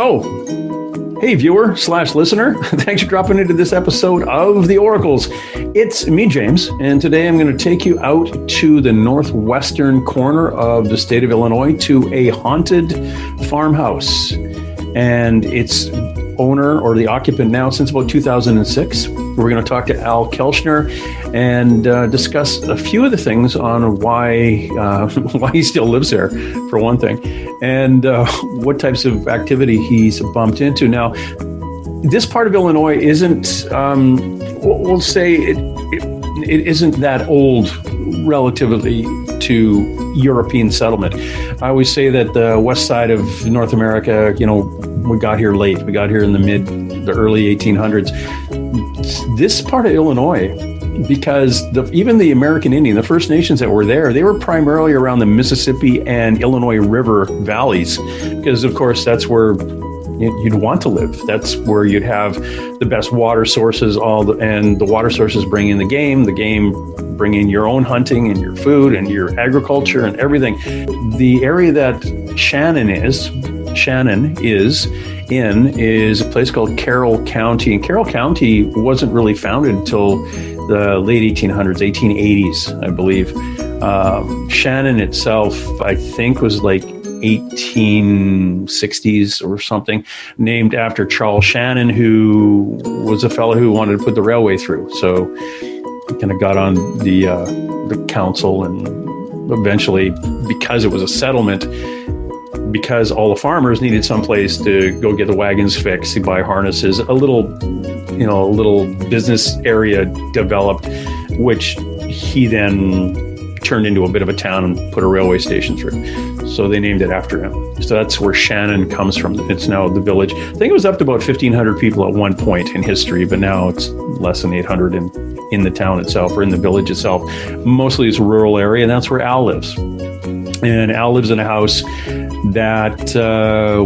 So, hey viewer / listener, thanks for dropping into this episode of The Oracles. It's me, James, and today I'm going to take you out to the northwestern corner of the state of Illinois to a haunted farmhouse. And its owner, or the occupant now since about 2006. We're going to talk to Al Kelchner and discuss a few of the things on why he still lives there, for one thing, and what types of activity he's bumped into. Now, this part of Illinois isn't, we'll say it isn't that old relatively to European settlement. I always say that the west side of North America, we got here late. We got here in the early 1800s. This part of Illinois, because even the American Indian, the First Nations that were there, they were primarily around the Mississippi and Illinois River valleys, because of course that's where you'd want to live. That's where you'd have the best water sources, and the water sources bring in the game bring in your own hunting and your food and your agriculture and everything. The area that Shannon is in a place called Carroll County. And Carroll County wasn't really founded until the late 1880s, I believe. Shannon itself, I think, was like 1860s or something, named after Charles Shannon, who was a fellow who wanted to put the railway through. So he kind of got on the council, and eventually, because it was a settlement, because all the farmers needed someplace to go get the wagons fixed, to buy harnesses, a little business area developed, which he then turned into a bit of a town and put a railway station through. So they named it after him. So that's where Shannon comes from. It's now the village. I think it was up to about 1,500 people at one point in history, but now it's less than 800 in the town itself, or in the village itself. Mostly it's a rural area, and that's where Al lives. And Al lives in a house that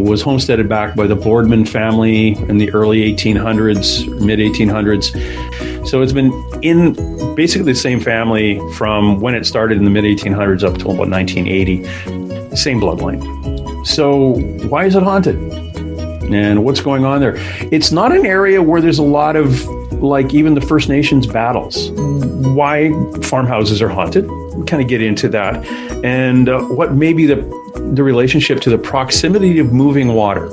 was homesteaded back by the Boardman family in the early 1800s, mid 1800s. So it's been in basically the same family from when it started in the mid 1800s up till about 1980. Same bloodline. So why is it haunted? And what's going on there? It's not an area where there's a lot of, like, even the First Nations battles. Why farmhouses are haunted? We kind of get into that. And what may be the relationship to the proximity of moving water.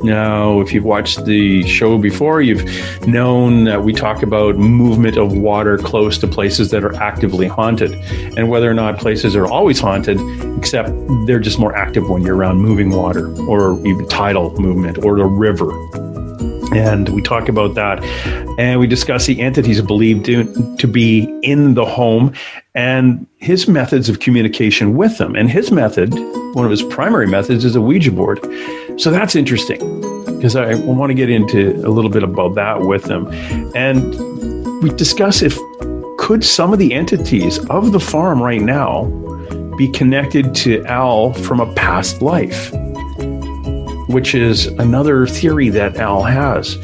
Now, if you've watched the show before, you've known that we talk about movement of water close to places that are actively haunted, and whether or not places are always haunted, except they're just more active when you're around moving water, or even tidal movement, or the river. And we talk about that, and we discuss the entities believed to be in the home and his methods of communication with them. And his method, one of his primary methods, is a Ouija board. So that's interesting, because I want to get into a little bit about that with them. And we discuss could some of the entities of the farm right now be connected to Al from a past life, which is another theory that Al has.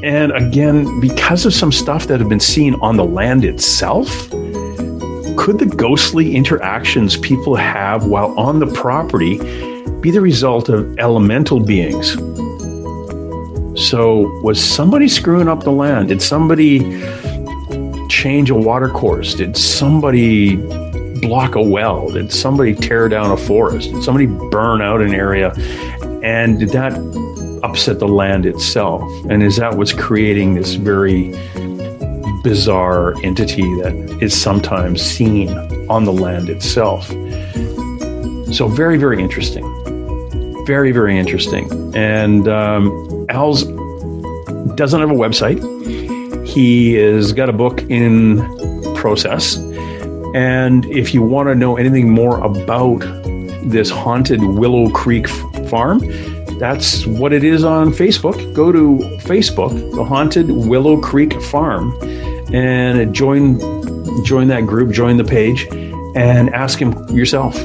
And again, because of some stuff that have been seen on the land itself, could the ghostly interactions people have while on the property be the result of elemental beings? So was somebody screwing up the land? Did somebody change a water course? Did somebody block a well? Did somebody tear down a forest? Did somebody burn out an area? And did that upset the land itself? And is that what's creating this very bizarre entity that is sometimes seen on the land itself? So very, very interesting. Very, very interesting. And Al's doesn't have a website. He has got a book in process. And if you want to know anything more about this Haunted Willow Creek Farm, that's what it is on Facebook. Go to Facebook, the Haunted Willow Creek Farm, and join that group, join the page, and ask him yourself.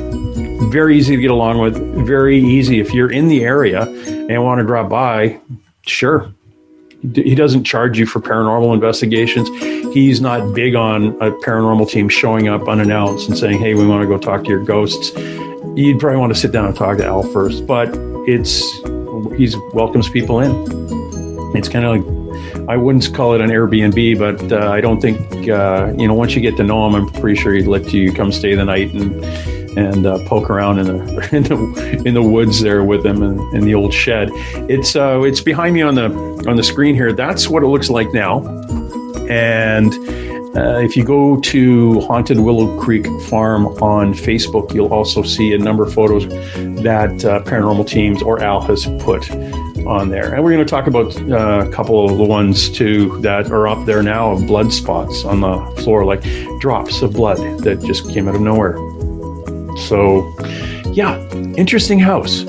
Very easy to get along with, very easy. If you're in the area and want to drop by, sure. He doesn't charge you for paranormal investigations. He's not big on a paranormal team showing up unannounced and saying, hey, we want to go talk to your ghosts. You'd probably want to sit down and talk to Al first, but it's he welcomes people in. It's kind of like, I wouldn't call it an Airbnb, but I don't think, once you get to know him, I'm pretty sure he'd let you come stay the night and poke around in the woods there with him in the old shed. It's behind me on the screen here. That's what it looks like now. And if you go to Haunted Willow Creek Farm on Facebook, you'll also see a number of photos that Paranormal Teams or Al has put on there. And we're going to talk about a couple of the ones too that are up there now, of blood spots on the floor, like drops of blood that just came out of nowhere. So yeah, interesting house.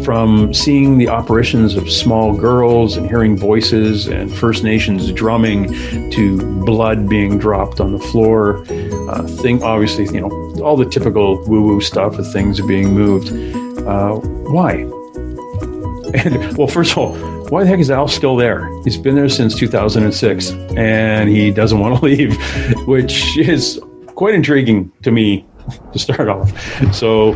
From seeing the apparitions of small girls and hearing voices and First Nations drumming to blood being dropped on the floor, obviously, all the typical woo-woo stuff of things being moved. Why? And, well, first of all, why the heck is Al still there? He's been there since 2006, and he doesn't want to leave, which is quite intriguing to me to start off. So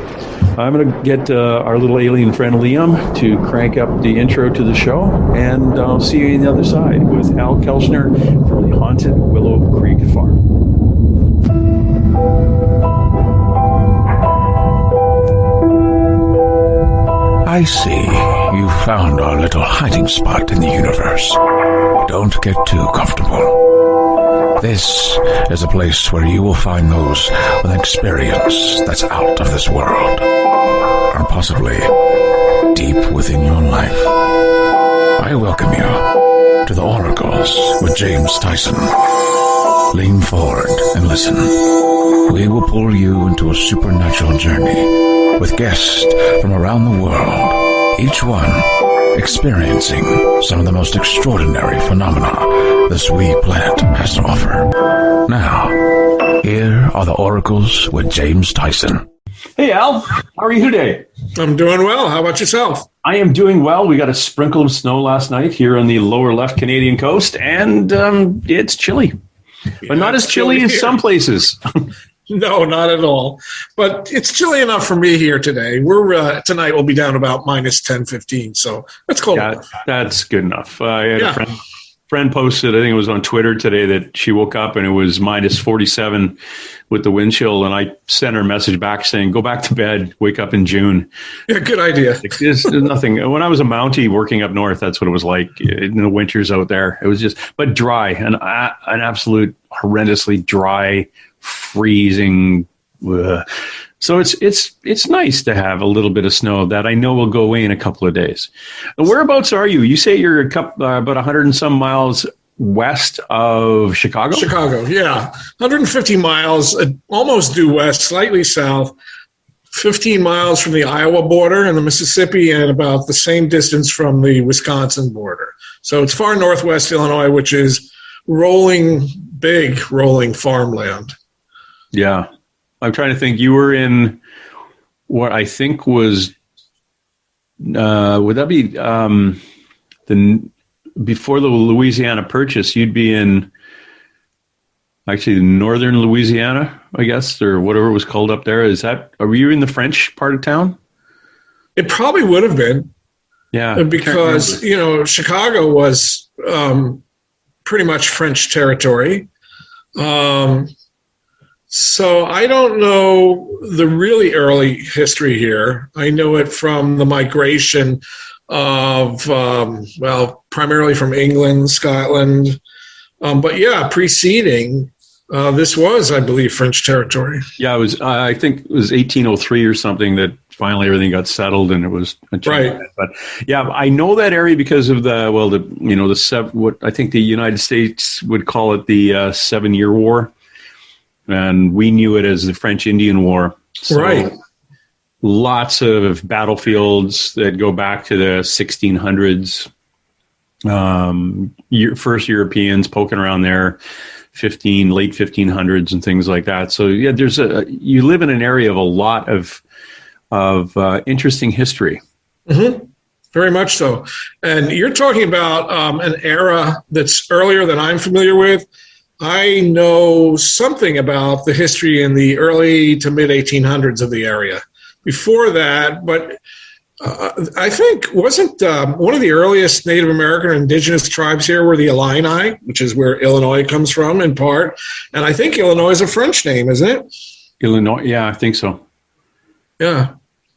I'm going to get our little alien friend Liam to crank up the intro to the show, and I'll see you on the other side with Al Kelchner from the Haunted Willow Creek Farm. I see you found our little hiding spot in the universe. Don't get too comfortable. This is a place where you will find those with an experience that's out of this world, or possibly deep within your life. I welcome you to the Oracles with James Tyson. Lean forward and listen. We will pull you into a supernatural journey with guests from around the world, each one experiencing some of the most extraordinary phenomena this wee planet has to offer. Now, here are the Oracles with James Tyson. Hey, Al. How are you today? I'm doing well. How about yourself? I am doing well. We got a sprinkle of snow last night here on the lower left Canadian coast, and it's chilly. But not as chilly as some places. No, not at all. But it's chilly enough for me here today. We're tonight we'll be down about minus 10, 15. So that's cold enough. That's good enough. I had a friend posted, I think it was on Twitter today, that she woke up and it was minus 47 with the wind chill. And I sent her a message back saying, go back to bed, wake up in June. Yeah, good idea. There's nothing. When I was a Mountie working up north, that's what it was like in the winters out there. It was just, but dry, an absolute horrendously dry, freezing. So it's nice to have a little bit of snow that I know will go away in a couple of days. Whereabouts are you? You say you're about 100 and some miles west of Chicago? Chicago, yeah. 150 miles, almost due west, slightly south, 15 miles from the Iowa border and the Mississippi, and about the same distance from the Wisconsin border. So it's far northwest Illinois, which is big rolling farmland. Yeah. I'm trying to think. You were in what I think was, would that be before the Louisiana Purchase? You'd be in actually northern Louisiana, I guess, or whatever it was called up there. Are you in the French part of town? It probably would have been. Yeah. Because, Chicago was pretty much French territory. So I don't know the really early history here. I know it from the migration of, primarily from England, Scotland. But yeah, preceding, this was, I believe, French territory. Yeah, it was. I think it was 1803 or something that finally everything got settled, and it was right. But yeah, I know that area because of what I think the United States would call it the 7-Year War. And we knew it as the French Indian War. So right. Lots of battlefields that go back to the 1600s. First Europeans poking around there, late 1500s and things like that. So yeah, you live in an area of a lot of interesting history. Mm-hmm. Very much so. And you're talking about an era that's earlier than I'm familiar with. I know something about the history in the early to mid 1800s of the area. Before that, but I think wasn't one of the earliest Native American or indigenous tribes here were the Illini, which is where Illinois comes from in part. And I think Illinois is a French name, isn't it? Illinois, yeah, I think so. Yeah.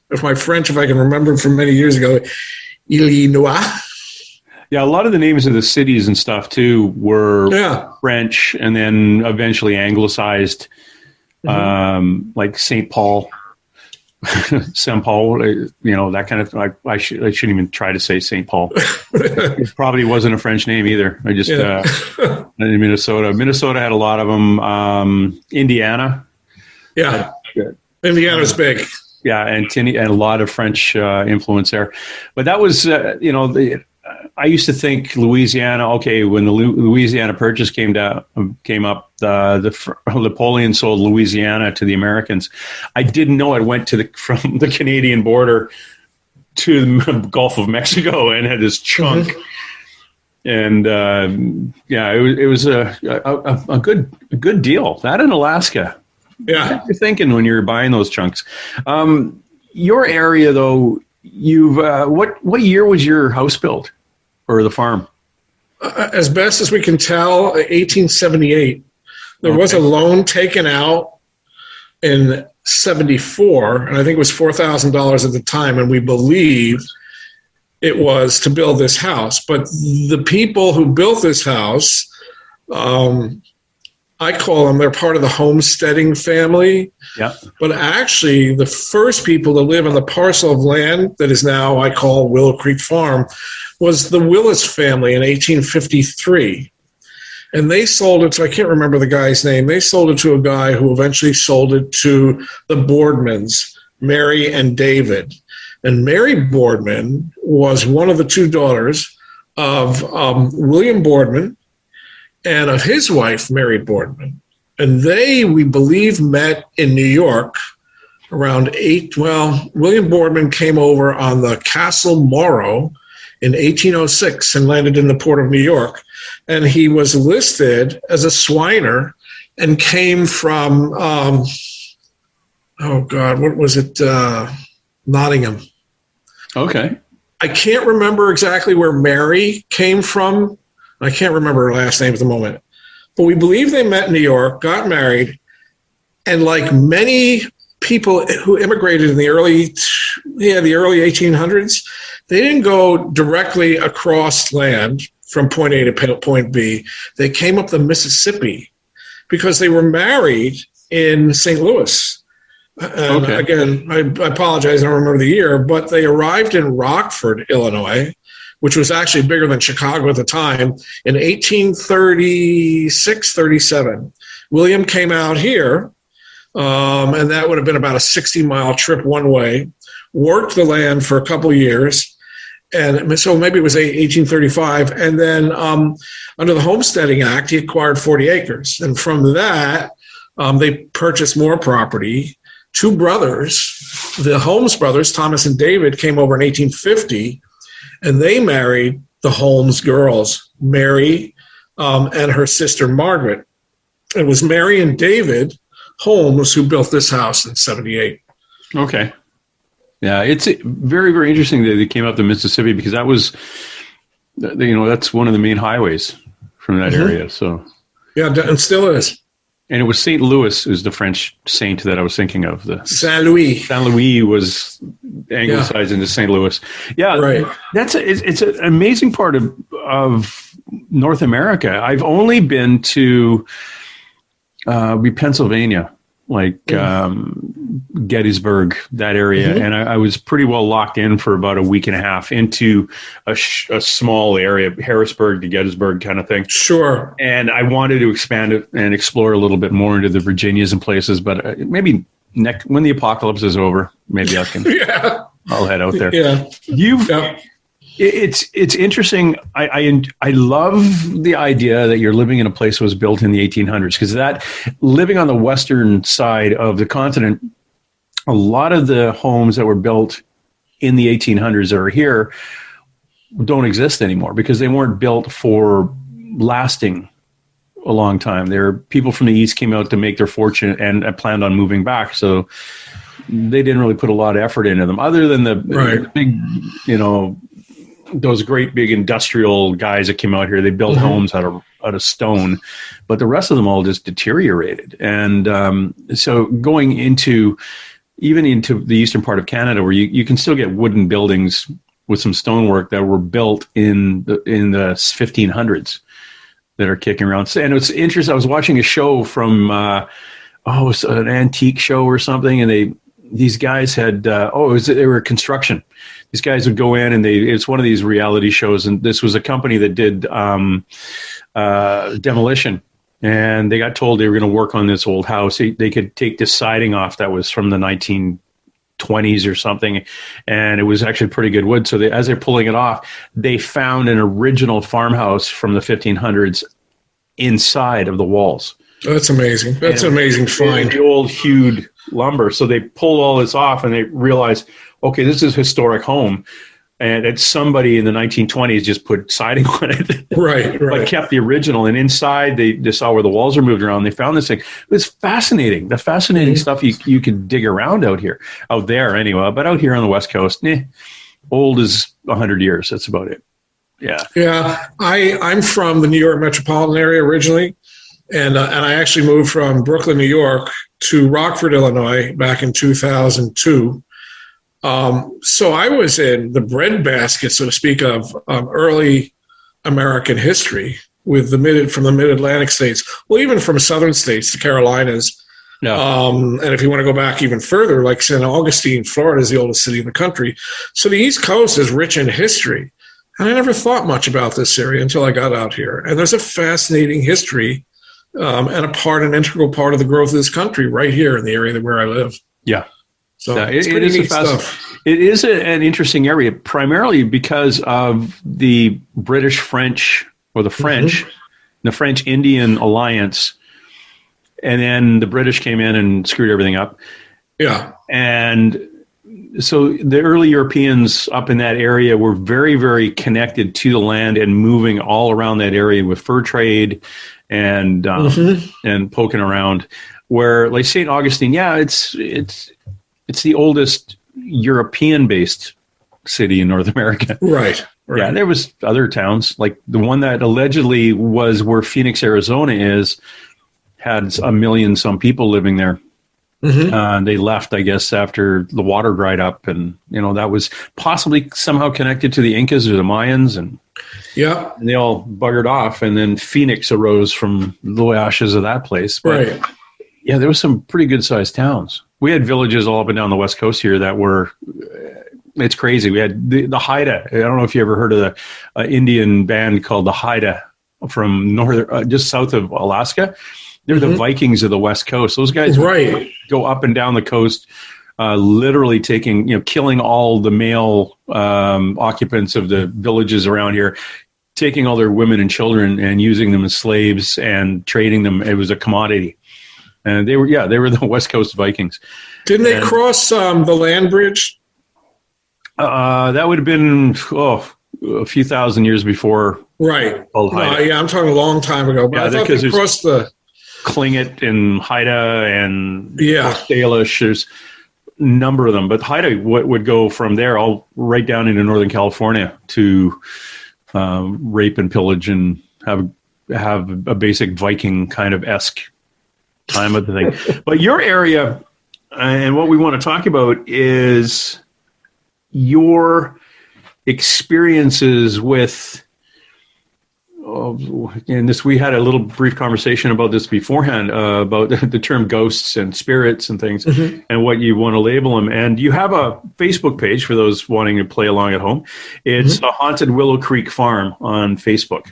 If my French, if I can remember from many years ago, Illinois. Yeah, a lot of the names of the cities and stuff too were French, and then eventually anglicized, like St. Paul, St. Paul. That kind of. I shouldn't even try to say St. Paul. It probably wasn't a French name either. I just in Minnesota. Minnesota had a lot of them. Indiana. Yeah, Indiana's big. Yeah, and a lot of French influence there. But that was, I used to think Louisiana. Okay, when the Louisiana Purchase came up, Napoleon sold Louisiana to the Americans. I didn't know it went from the Canadian border to the Gulf of Mexico and had this chunk. And it was a good deal. That in Alaska. Yeah, what you're thinking when you're buying those chunks. Your area, though, you've what year was your house built or the farm? As best as we can tell, 1878. There was a loan taken out in 74, and I think it was $4,000 at the time, and we believe it was to build this house. But the people who built this house, I call them, they're part of the homesteading family. Yeah. But actually, the first people to live on the parcel of land that is now, I call Willow Creek Farm, was the Willis family in 1853. And they sold it to, I can't remember the guy's name, they sold it to a guy who eventually sold it to the Boardmans, Mary and David. And Mary Boardman was one of the two daughters of William Boardman, and of his wife, Mary Boardman. And they, we believe, met in New York around William Boardman came over on the Castle Morrow in 1806 and landed in the port of New York. And he was listed as a swiner and came from, Nottingham. Okay. I can't remember exactly where Mary came from. I can't remember her last name at the moment, but we believe they met in New York, got married, and like many people who immigrated in the early 1800s, they didn't go directly across land from point A to point B. They came up the Mississippi because they were married in St. Louis. And again, I apologize, I don't remember the year, but they arrived in Rockford, Illinois, which was actually bigger than Chicago at the time, in 1836, 37. William came out here, and that would have been about a 60-mile trip one way, worked the land for a couple of years, and so maybe it was 1835, and then under the Homesteading Act, he acquired 40 acres. And from that, they purchased more property. Two brothers, the Holmes brothers, Thomas and David, came over in 1850, and they married the Holmes girls, Mary and her sister Margaret. It was Mary and David Holmes who built this house in 78. Okay. Yeah, it's very, very interesting that they came up the Mississippi because that was, that's one of the main highways from that area. So yeah, and still is. And it was St. Louis is the French saint that I was thinking of. The Saint Louis. Saint Louis was anglicized into St. Louis. Yeah, right. It's an amazing part of North America. I've only been to Pennsylvania, like Gettysburg, that area, and I was pretty well locked in for about a week and a half into a small area, Harrisburg to Gettysburg kind of thing. Sure. And I wanted to expand it and explore a little bit more into the Virginias and places, but maybe when the apocalypse is over, maybe I can. I'll head out there. Yeah. It's interesting. I love the idea that you're living in a place that was built in the 1800s, because that living on the western side of the continent, a lot of the homes that were built in the 1800s that are here don't exist anymore because they weren't built for lasting a long time. People from the east came out to make their fortune and planned on moving back. So they didn't really put a lot of effort into them, other than the big, those great big industrial guys that came out here. They built homes out of stone, but the rest of them all just deteriorated. And so going even into the eastern part of Canada, where you can still get wooden buildings with some stonework that were built in the 1500s that are kicking around. And it's interesting. I was watching a show from it was an antique show or something, and these guys had they were construction. These guys would go in, and it's one of these reality shows, and this was a company that did demolition, and they got told they were going to work on this old house. They could take this siding off that was from the 1920s or something, and it was actually pretty good wood. So as they're pulling it off, they found an original farmhouse from the 1500s inside of the walls. That's amazing. That's an amazing find. The old hewed lumber. So they pulled all this off, and they realized, okay, this is a historic home, and it's somebody in the 1920s just put siding on it, right. But kept the original. And inside, they saw where the walls are moved around. They found this thing. It was fascinating. The fascinating stuff you could dig around out there anyway. But out here on the West Coast, old as 100 years. That's about it. Yeah. Yeah. I'm from the New York metropolitan area originally. And I actually moved from Brooklyn, New York to Rockford, Illinois back in 2002. So I was in the breadbasket, so to speak, of early American history from the mid-Atlantic states, well, even from southern states, the Carolinas. Yeah. And if you want to go back even further, like St. Augustine, Florida is the oldest city in the country. So the East Coast is rich in history. And I never thought much about this area until I got out here. And there's a fascinating history and an integral part of the growth of this country right here in the area where I live. Yeah. So it is stuff. It is an interesting area, primarily because of the British-French, or the French, the French-Indian alliance. And then the British came in and screwed everything up. Yeah. And so the early Europeans up in that area were very, very connected to the land and moving all around that area with fur trade and poking around. Where, like St. Augustine, it's the oldest European-based city in North America. Right. Yeah, there was other towns, like the one that allegedly was where Phoenix, Arizona had 1 million some people living there. They left, I guess, after the water dried up, and that was possibly somehow connected to the Incas or the Mayans, and they all buggered off, and then Phoenix arose from the ashes of that place. But, right. Yeah, there was some pretty good-sized towns. We had villages all up and down the West Coast here that were, it's crazy. We had the Haida. I don't know if you ever heard of the Indian band called the Haida from just south of Alaska. They're the Vikings of the West Coast. Those guys go up and down the coast, literally killing all the male occupants of the villages around here, taking all their women and children and using them as slaves and trading them. It was a commodity. And they were the West Coast Vikings. Didn't they cross the land bridge? That would have been a few thousand years before. Right. I'm talking a long time ago. But I thought they crossed the Tlingit and Haida and Salish. There's a number of them, but Haida would go from there all right down into Northern California to rape and pillage and have a basic Viking kind of esque time of the thing. But your area, and what we want to talk about is your experiences with, and this, we had a little brief conversation about this beforehand, about the term ghosts and spirits and things, and what you want to label them. And you have a Facebook page for those wanting to play along at home. It's a Haunted Willow Creek Farm on Facebook.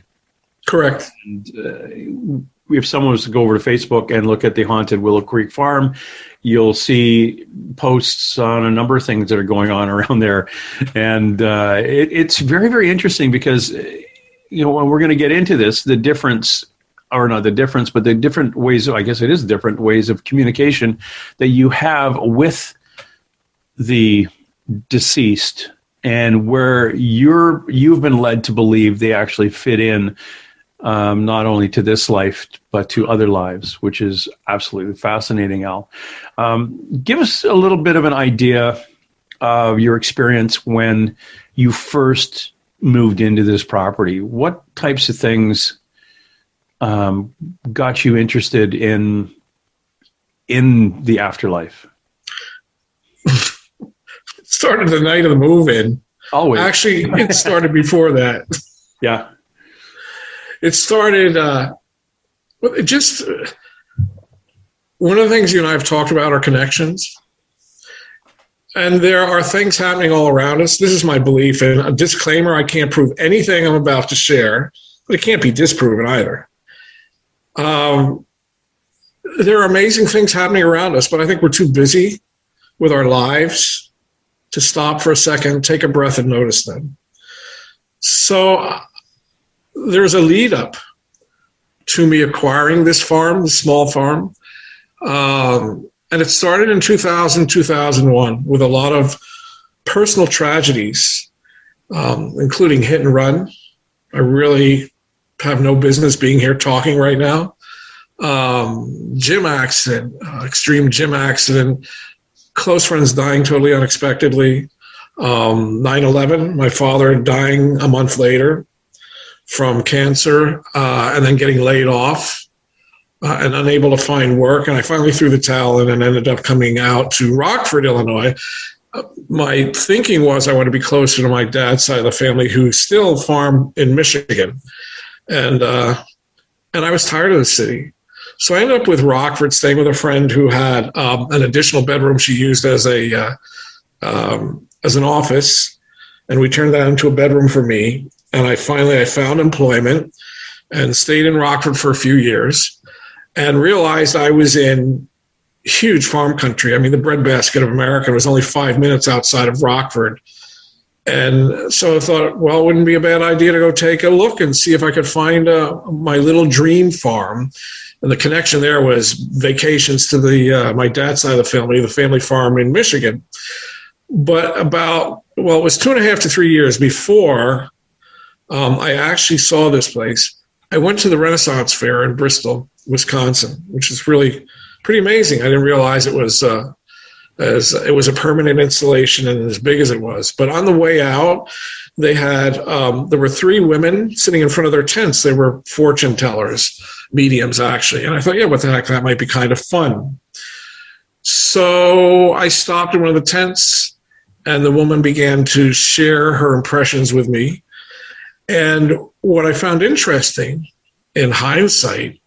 Correct. And, if someone was to go over to Facebook and look at the Haunted Willow Creek Farm, you'll see posts on a number of things that are going on around there. And it's very, very interesting because, when we're going to get into this, the different ways, I guess it is different ways of communication that you have with the deceased, and where you've been led to believe they actually fit in not only to this life, but to other lives, which is absolutely fascinating, Al. Give us a little bit of an idea of your experience when you first moved into this property. What types of things got you interested in the afterlife? It started the night of the move-in. Always. Actually, it started before that. Yeah. It started, one of the things you and I have talked about are connections. And there are things happening all around us. This is my belief. And a disclaimer, I can't prove anything I'm about to share, but it can't be disproven either. There are amazing things happening around us, but I think we're too busy with our lives to stop for a second, take a breath, and notice them. So there's a lead up to me acquiring this farm, this small farm. And it started in 2000, 2001 with a lot of personal tragedies, including hit and run. I really have no business being here talking right now. Gym accident, extreme gym accident, close friends dying totally unexpectedly. 9/11, my father dying a month later from cancer, and then getting laid off and unable to find work. And I finally threw the towel in and ended up coming out to Rockford, Illinois. My thinking was I want to be closer to my dad's side of the family, who still farm in Michigan. And I was tired of the city. So I ended up with Rockford, staying with a friend who had an additional bedroom she used as an office. And we turned that into a bedroom for me. And I found employment and stayed in Rockford for a few years and realized I was in huge farm country. I mean, the breadbasket of America was only 5 minutes outside of Rockford. And so I thought, well, it wouldn't be a bad idea to go take a look and see if I could find my little dream farm. And the connection there was vacations to my dad's side of the family farm in Michigan. But it was 2.5 to 3 years before I actually saw this place. I went to the Renaissance Fair in Bristol, Wisconsin, which is really pretty amazing. I didn't realize it was a permanent installation and as big as it was. But on the way out, they had there were 3 women sitting in front of their tents. They were fortune tellers, mediums actually. And I thought, yeah, what the heck, that might be kind of fun. So I stopped in one of the tents, and the woman began to share her impressions with me. And what I found interesting in hindsight,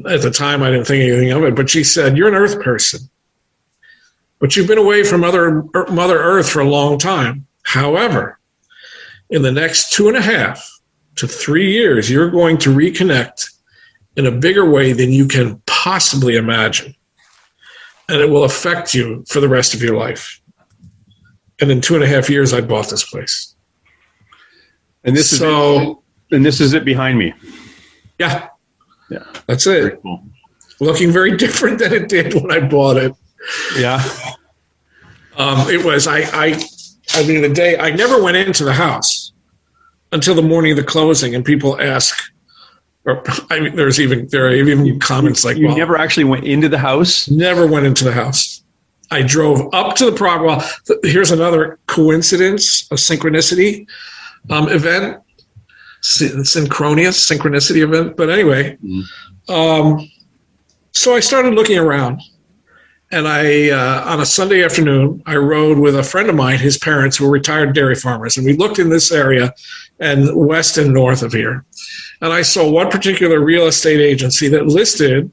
at the time I didn't think anything of it, but she said, "You're an earth person, but you've been away from Mother Earth for a long time. However, in the next 2.5 to 3 years, you're going to reconnect in a bigger way than you can possibly imagine. And it will affect you for the rest of your life." And in 2.5 years, I bought this place. And this is it behind me. Yeah. Yeah. That's it. Very cool. Looking very different than it did when I bought it. Yeah. It was, I never went into the house until the morning of the closing, and people ask, there are even comments like, you never actually went into the house? Never went into the house. I drove up to the property. Well, here's another coincidence, a synchronicity event, synchronicity event. But anyway, so I started looking around, and on a Sunday afternoon, I rode with a friend of mine, his parents, who were retired dairy farmers, and we looked in this area and west and north of here. And I saw one particular real estate agency that listed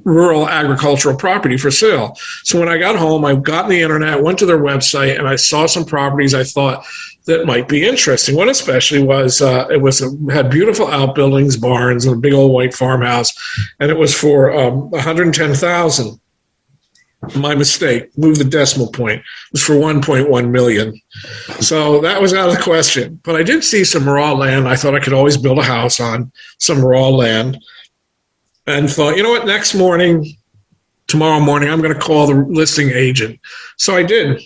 rural agricultural property for sale. So when I got home, I got on the internet, went to their website, and I saw some properties I thought that might be interesting. One especially was, it had beautiful outbuildings, barns, and a big old white farmhouse, and it was for $110,000. My mistake, moved the decimal point. It was for $1.1 million. So that was out of the question. But I did see some raw land I thought I could always build a house on, some raw land. And thought, you know what, tomorrow morning, I'm going to call the listing agent. So I did.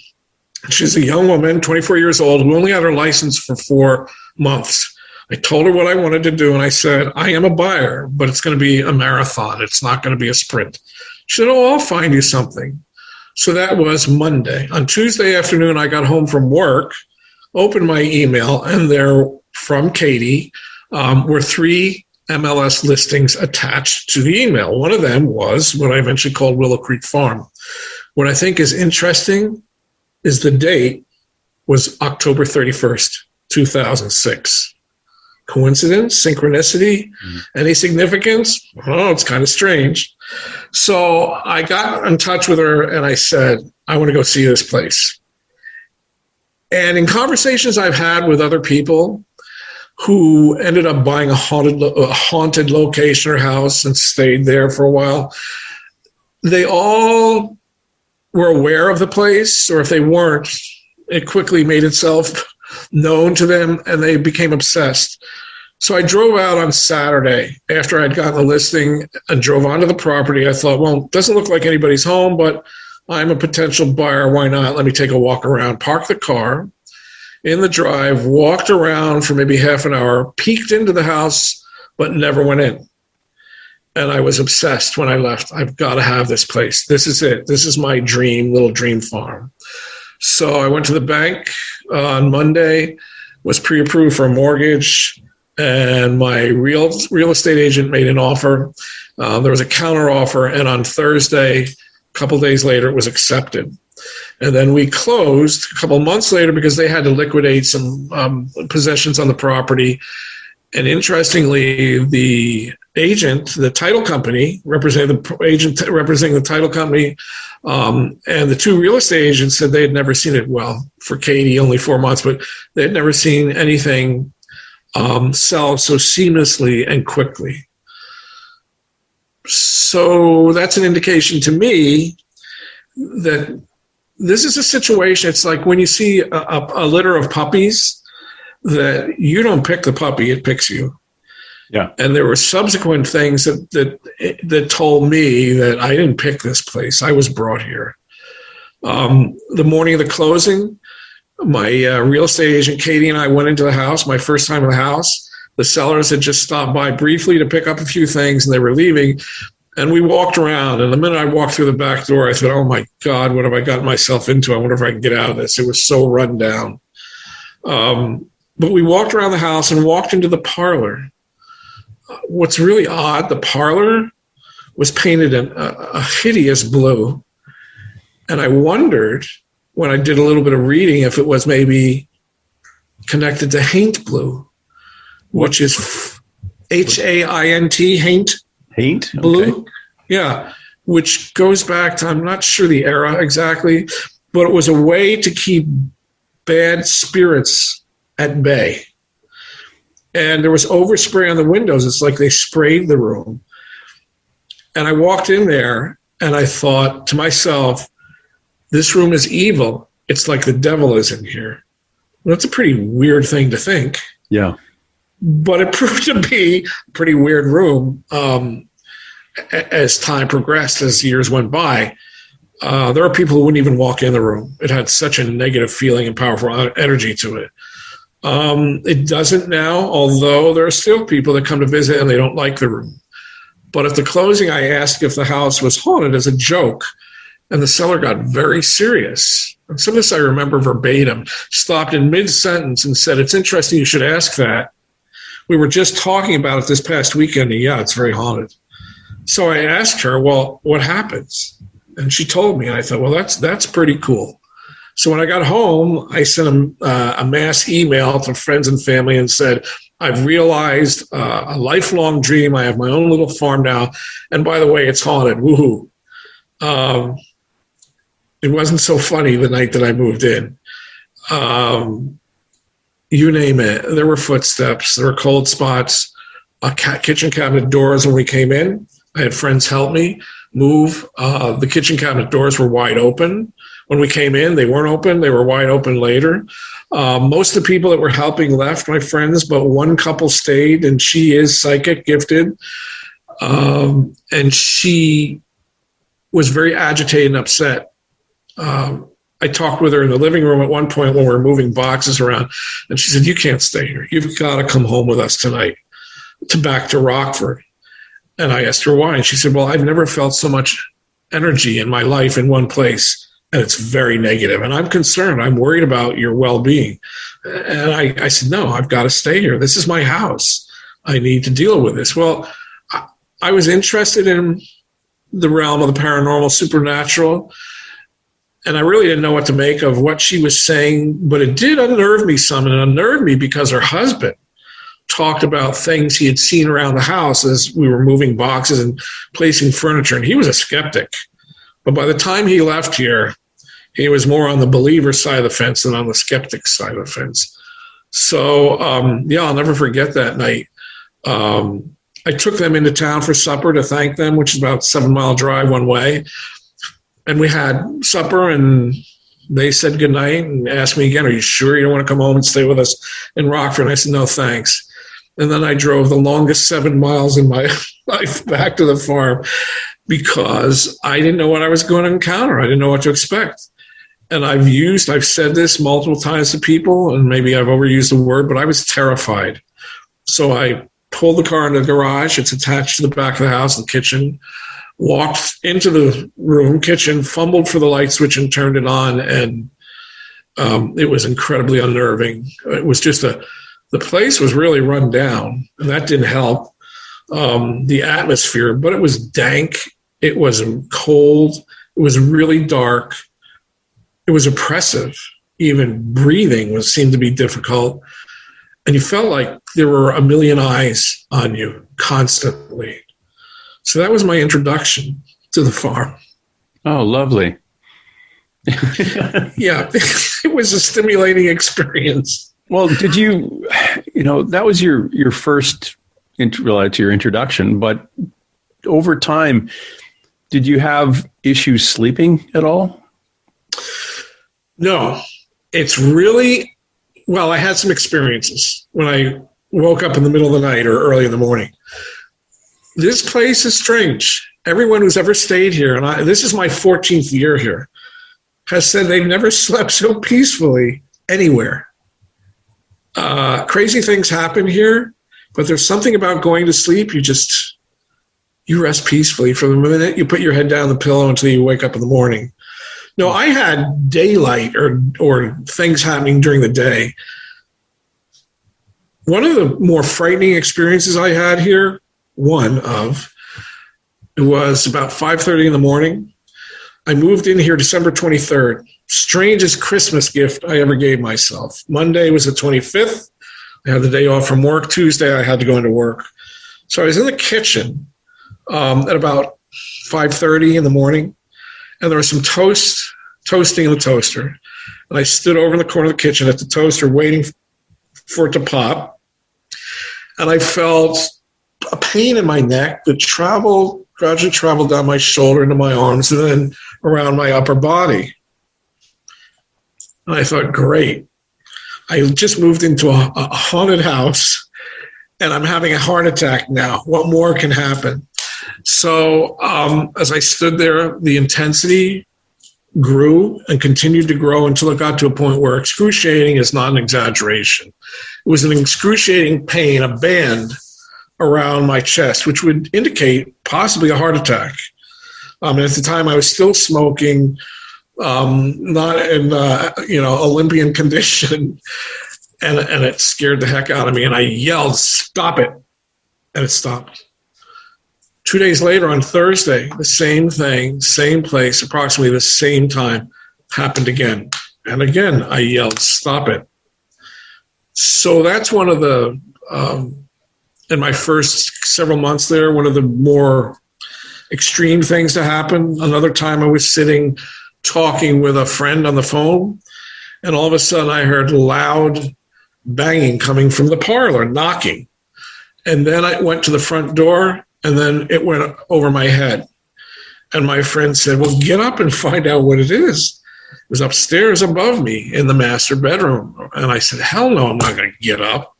She's a young woman, 24 years old, who only had her license for 4 months. I told her what I wanted to do, and I said, I am a buyer, but it's going to be a marathon. It's not going to be a sprint. She said, oh, I'll find you something. So that was Monday. On Tuesday afternoon, I got home from work, opened my email, and there, from Katie, were 3 MLS listings attached to the email. One of them was what I eventually called Willow Creek Farm. What I think is interesting is the date was October 31st, 2006. Coincidence? Synchronicity? Any significance? Oh, it's kind of strange. So I got in touch with her and I said, I want to go see this place. And in conversations I've had with other people who ended up buying a haunted location or house and stayed there for a while, they all were aware of the place, or if they weren't, it quickly made itself known to them and they became obsessed. So I drove out on Saturday after I'd gotten the listing and drove onto the property. I thought, well, it doesn't look like anybody's home, but I'm a potential buyer. Why not? Let me take a walk around. Parked the car in the drive, walked around for maybe half an hour, peeked into the house, but never went in. And I was obsessed when I left. I've got to have this place. This is it. This is my little dream farm. So I went to the bank on Monday, was pre-approved for a mortgage, and my real estate agent made an offer. There was a counter offer, and on Thursday, a couple days later, it was accepted. And then we closed a couple months later because they had to liquidate some possessions on the property. And interestingly, the agent, the title company, representing the title company, and the 2 real estate agents said they had never seen it. Well, for Katie, only 4 months, but they had never seen anything sell so seamlessly and quickly. So that's an indication to me that this is a situation. It's like when you see a litter of puppies, that you don't pick the puppy, it picks you. Yeah. And there were subsequent things that told me that I didn't pick this place. I was brought here. The morning of the closing, my real estate agent, Katie, and I went into the house, my first time in the house. The sellers had just stopped by briefly to pick up a few things, and they were leaving. And we walked around, and the minute I walked through the back door, I thought, oh, my God, what have I gotten myself into? I wonder if I can get out of this. It was so run down. But we walked around the house and walked into the parlor. What's really odd, the parlor was painted in a hideous blue. And I wondered, when I did a little bit of reading, if it was maybe connected to haint blue, which is Haint, haint. Haint? Blue. Okay. Yeah, which goes back to, I'm not sure the era exactly, but it was a way to keep bad spirits at bay. And there was overspray on the windows. It's like they sprayed the room. And I walked in there and I thought to myself, this room is evil. It's like the devil is in here. Well, that's a pretty weird thing to think. Yeah. But it proved to be a pretty weird room as time progressed, as years went by. There are people who wouldn't even walk in the room. It had such a negative feeling and powerful energy to it. It doesn't now, although there are still people that come to visit and they don't like the room. But at the closing, I asked if the house was haunted as a joke, and the seller got very serious. And some of this I remember verbatim, stopped in mid-sentence and said, it's interesting you should ask that. We were just talking about it this past weekend, and yeah, it's very haunted. So I asked her, well, what happens? And she told me, and I thought, well, that's pretty cool. So when I got home, I sent a mass email to friends and family and said, I've realized a lifelong dream. I have my own little farm now. And by the way, it's haunted. Woohoo. It wasn't so funny the night that I moved in. You name it. There were footsteps. There were cold spots, kitchen cabinet doors when we came in. I had friends help me move. The kitchen cabinet doors were wide open. When we came in, they weren't open. They were wide open later. Most of the people that were helping left, my friends, but one couple stayed, and she is psychic gifted. And she was very agitated and upset I talked with her in the living room at one point when we were moving boxes around, and she said, "You can't stay here. You've got to come home with us tonight back to Rockford." And I asked her why, and she said, "Well, I've never felt so much energy in my life in one place, and it's very negative. And I'm concerned. I'm worried about your well-being." And I said, "No, I've got to stay here. This is my house. I need to deal with this." Well, I was interested in the realm of the paranormal, supernatural, and I really didn't know what to make of what she was saying, but it did unnerve me some, and it unnerved me because her husband talked about things he had seen around the house as we were moving boxes and placing furniture, and he was a skeptic. But by the time he left here, he was more on the believer side of the fence than on the skeptic side of the fence. So, I'll never forget that night. I took them into town for supper to thank them, which is about a 7-mile drive one way. And we had supper, and they said goodnight and asked me again, "Are you sure you don't want to come home and stay with us in Rockford?" And I said, "No, thanks." And then I drove the longest 7 miles in my life back to the farm because I didn't know what I was going to encounter. I didn't know what to expect. And I've said this multiple times to people, and maybe I've overused the word, but I was terrified. So I pulled the car into the garage. It's attached to the back of the house, the kitchen. Walked into the kitchen, fumbled for the light switch and turned it on. And it was incredibly unnerving. It was just the place was really run down, and that didn't help the atmosphere, but it was dank. It was cold. It was really dark. It was oppressive. Even breathing seemed to be difficult. And you felt like there were a million eyes on you constantly. So that was my introduction to the farm. Oh, lovely. Yeah, it was a stimulating experience. Well, did you that was your first related to your introduction, but over time, did you have issues sleeping at all? No, it's really, well, I had some experiences when I woke up in the middle of the night or early in the morning. This place is strange. Everyone who's ever stayed here, and this is my 14th year here, has said they've never slept so peacefully anywhere. Crazy things happen here, but there's something about going to sleep. You rest peacefully from the minute you put your head down the pillow until you wake up in the morning. No, I had daylight or things happening during the day. One of the more frightening experiences I had here, it was about 5:30 in the morning. I moved in here December 23rd. Strangest Christmas gift I ever gave myself. Monday was the 25th. I had the day off from work. Tuesday, I had to go into work. So I was in the kitchen at about 5:30 in the morning, and there was some toasting in the toaster. And I stood over in the corner of the kitchen at the toaster waiting for it to pop. And I felt a pain in my neck that gradually traveled down my shoulder into my arms and then around my upper body. And I thought, great. I just moved into a haunted house and I'm having a heart attack now. What more can happen? So as I stood there, the intensity grew and continued to grow until it got to a point where excruciating is not an exaggeration. It was an excruciating pain, a band around my chest, which would indicate possibly a heart attack. And at the time, I was still smoking, not in Olympian condition, and it scared the heck out of me. And I yelled, "Stop it!" And it stopped. 2 days later, on Thursday, the same thing, same place, approximately the same time, happened again. And again, I yelled, "Stop it!" So that's one of the, in my first several months there, one of the more extreme things to happen. Another time I was sitting talking with a friend on the phone, and all of a sudden I heard loud banging coming from the parlor, knocking. And then I went to the front door, and then it went over my head. And my friend said, "Well, get up and find out what it is." It was upstairs above me in the master bedroom. And I said, "Hell no, I'm not going to get up."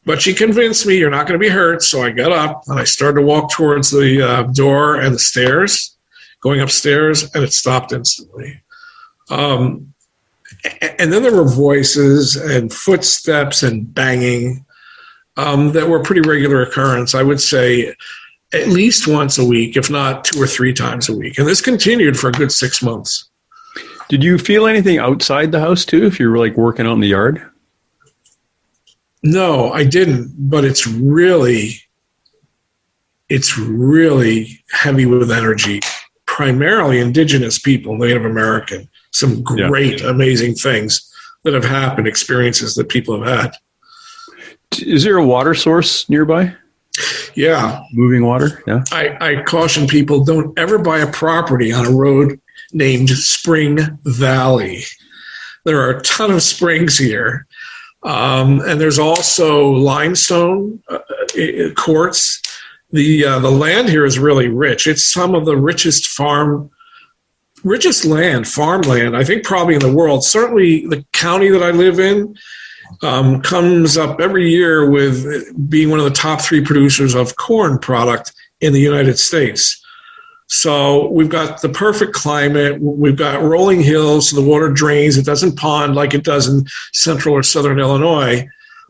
But she convinced me, "You're not going to be hurt." So I got up and I started to walk towards the door and the stairs, going upstairs, and it stopped instantly. And then there were voices and footsteps and banging that were a pretty regular occurrence. I would say at least once a week, if not 2 or 3 times a week. And this continued for a good 6 months. Did you feel anything outside the house too, if you were like working out in the yard? No, I didn't, but it's really heavy with energy, primarily indigenous people, Native American. Some great, amazing things that have happened, experiences that people have had. Is there a water source nearby? Yeah. Moving water? Yeah. I caution people, don't ever buy a property on a road named Spring Valley. There are a ton of springs here. And there's also limestone quartz. The land here is really rich. It's some of the richest farmland, I think probably in the world. Certainly the county that I live in comes up every year with being one of the top 3 producers of corn product in the United States. So we've got the perfect climate. We've got rolling hills, so the water drains. It doesn't pond like it does in central or southern Illinois.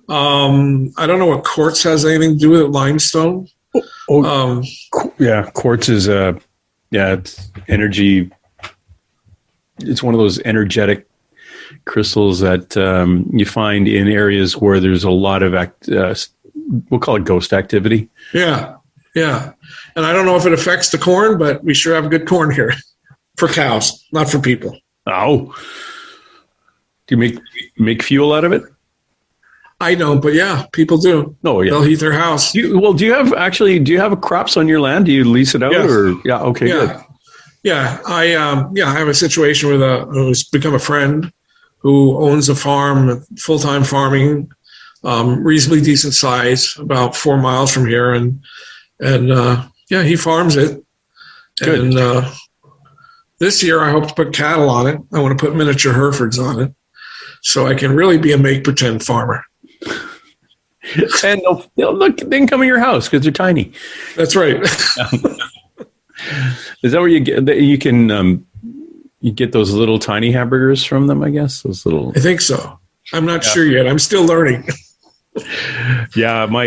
I don't know what quartz has anything to do with it, limestone. Quartz is it's energy. It's one of those energetic crystals that you find in areas where there's a lot of we'll call it ghost activity. Yeah. And I don't know if it affects the corn, but we sure have good corn here for cows, not for people. Oh, do you make fuel out of it? I don't, but yeah, people do. Oh, yeah. They'll heat their house. Do you have crops on your land? Do you lease it out? Yes. Okay, good. Yeah, I have a situation with who's become a friend who owns a farm, full-time farming, reasonably decent size, about 4 miles from here, and he farms it. Good. And this year I hope to put cattle on it. I want to put miniature Herefords on it, so I can really be a make-pretend farmer. And they can come in your house because they're tiny. That's right. Is that where you get? You can you get those little tiny hamburgers from them? I guess those little. I think so. I'm not sure yet. I'm still learning. Yeah, my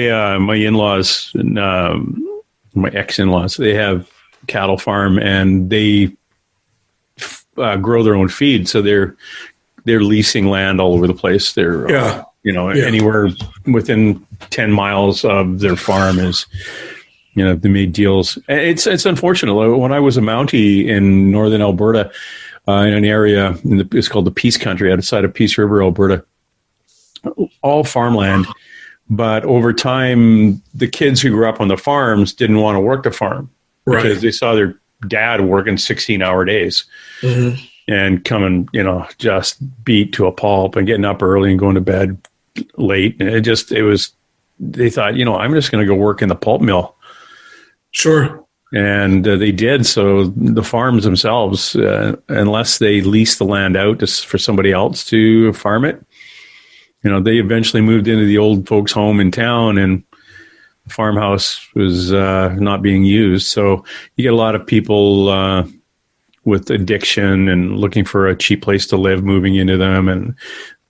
in-laws and my ex-in-laws, they have a cattle farm and they grow their own feed. So they're leasing land all over the place. They're anywhere within 10 miles of their farm is. They made deals. It's unfortunate. When I was a Mountie in northern Alberta, in an area, it's called the Peace Country, outside of Peace River, Alberta, all farmland. But over time, the kids who grew up on the farms didn't want to work the farm because they saw their dad working 16-hour days and coming, just beat to a pulp and getting up early and going to bed late. And they thought, I'm just going to go work in the pulp mill. Sure. And they did. So the farms themselves, unless they leased the land out for somebody else to farm it, they eventually moved into the old folks' home in town, and the farmhouse was not being used. So you get a lot of people with addiction and looking for a cheap place to live, moving into them, and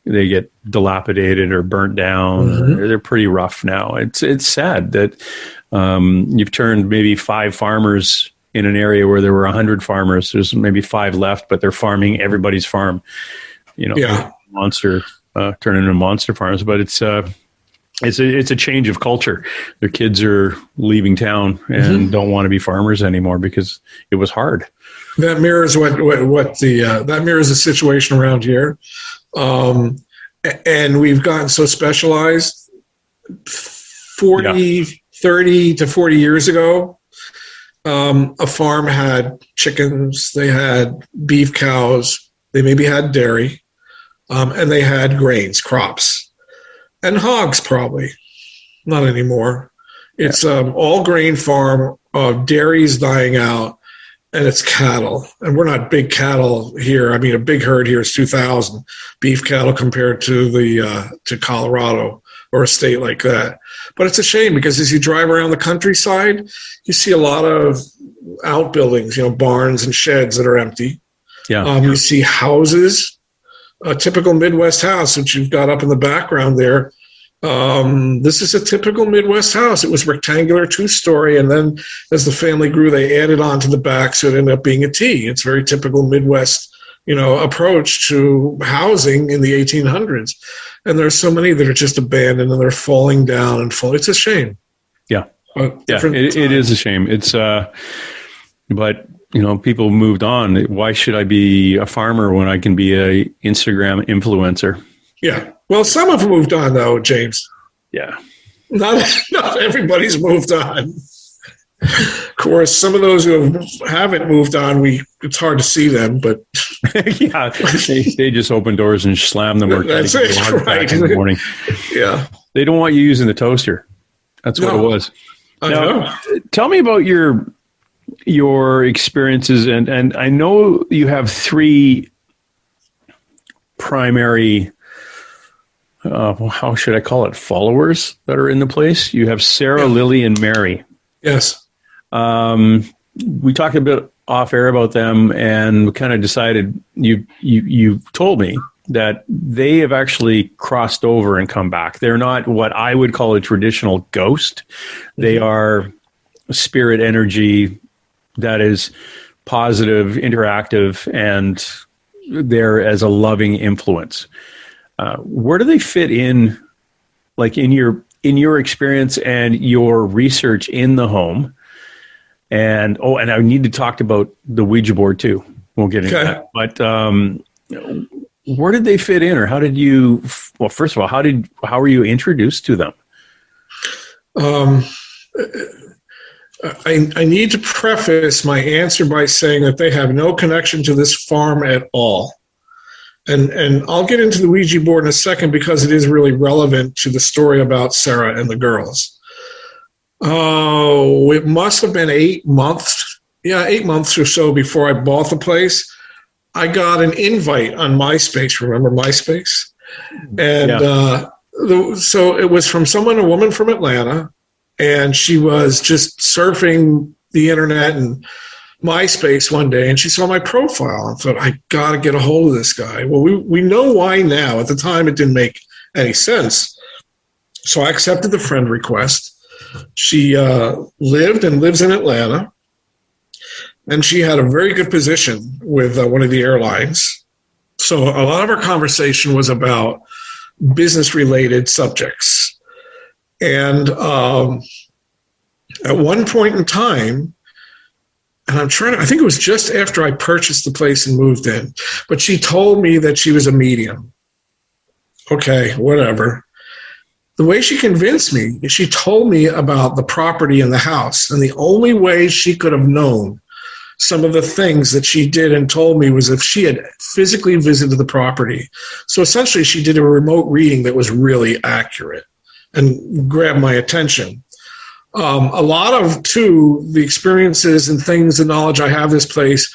they get dilapidated or burnt down. They're pretty rough now. It's sad that you've turned maybe 5 farmers in an area where there were 100 farmers. There's maybe 5 left, but they're farming everybody's farm. Monster turn into monster farms. But it's a change of culture. Their kids are leaving town and don't want to be farmers anymore because it was hard. That mirrors that mirrors the situation around here. And we've gotten so specialized. 30 to 40 years ago, a farm had chickens, they had beef cows, they maybe had dairy, and they had grains, crops, and hogs probably. Not anymore. It's all grain farm, dairy's dying out, and it's cattle. And we're not big cattle here. I mean, a big herd here is 2,000 beef cattle compared to to Colorado or a state like that. But it's a shame because as you drive around the countryside, you see a lot of outbuildings, barns and sheds that are empty. Yeah. You see houses, a typical Midwest house, which you've got up in the background there. This is a typical Midwest house. It was rectangular, 2-story, and then as the family grew, they added on to the back, so it ended up being a T. It's very typical Midwest, approach to housing in the 1800s. And there's so many that are just abandoned and they're falling down and falling. It's a shame. Yeah. It is a shame. It's, but people moved on. Why should I be a farmer when I can be a Instagram influencer? Yeah. Well, some have moved on, though, James. Yeah. Not everybody's moved on. Of course, some of those who haven't moved on, it's hard to see them, but yeah, they just open doors and slam them. That's it, right. In the morning. Yeah. They don't want you using the toaster. That's what it was. I know. Tell me about your experiences, and I know you have 3 primary, how should I call it, followers that are in the place. You have Sarah, Lily, and Mary. Yes. We talked a bit off air about them, and we kind of decided, you told me that they have actually crossed over and come back. They're not what I would call a traditional ghost. They are spirit energy that is positive, interactive, and there as a loving influence. Where do they fit in, like in your experience and your research in the home? And I need to talk about the Ouija board too. We'll get into that. But where did they fit in, or how did you? Well, first of all, how were you introduced to them? I need to preface my answer by saying that they have no connection to this farm at all. And I'll get into the Ouija board in a second because it is really relevant to the story about Sarah and the girls. Oh, it must have been 8 months. Yeah, 8 months or so before I bought the place. I got an invite on MySpace. Remember MySpace? And so it was from a woman from Atlanta, and she was just surfing the internet and MySpace one day, and she saw my profile and thought, I got to get a hold of this guy. Well, we know why now. At the time, it didn't make any sense. So I accepted the friend request. She lived and lives in Atlanta, and she had a very good position with one of the airlines. So a lot of our conversation was about business-related subjects. And at one point in time, and I think it was just after I purchased the place and moved in, but she told me that she was a medium. Okay, whatever. The way she convinced me is she told me about the property and the house. And the only way she could have known some of the things that she did and told me was if she had physically visited the property. So essentially, she did a remote reading that was really accurate and grabbed my attention. A lot of, too, the experiences and things, the knowledge I have this place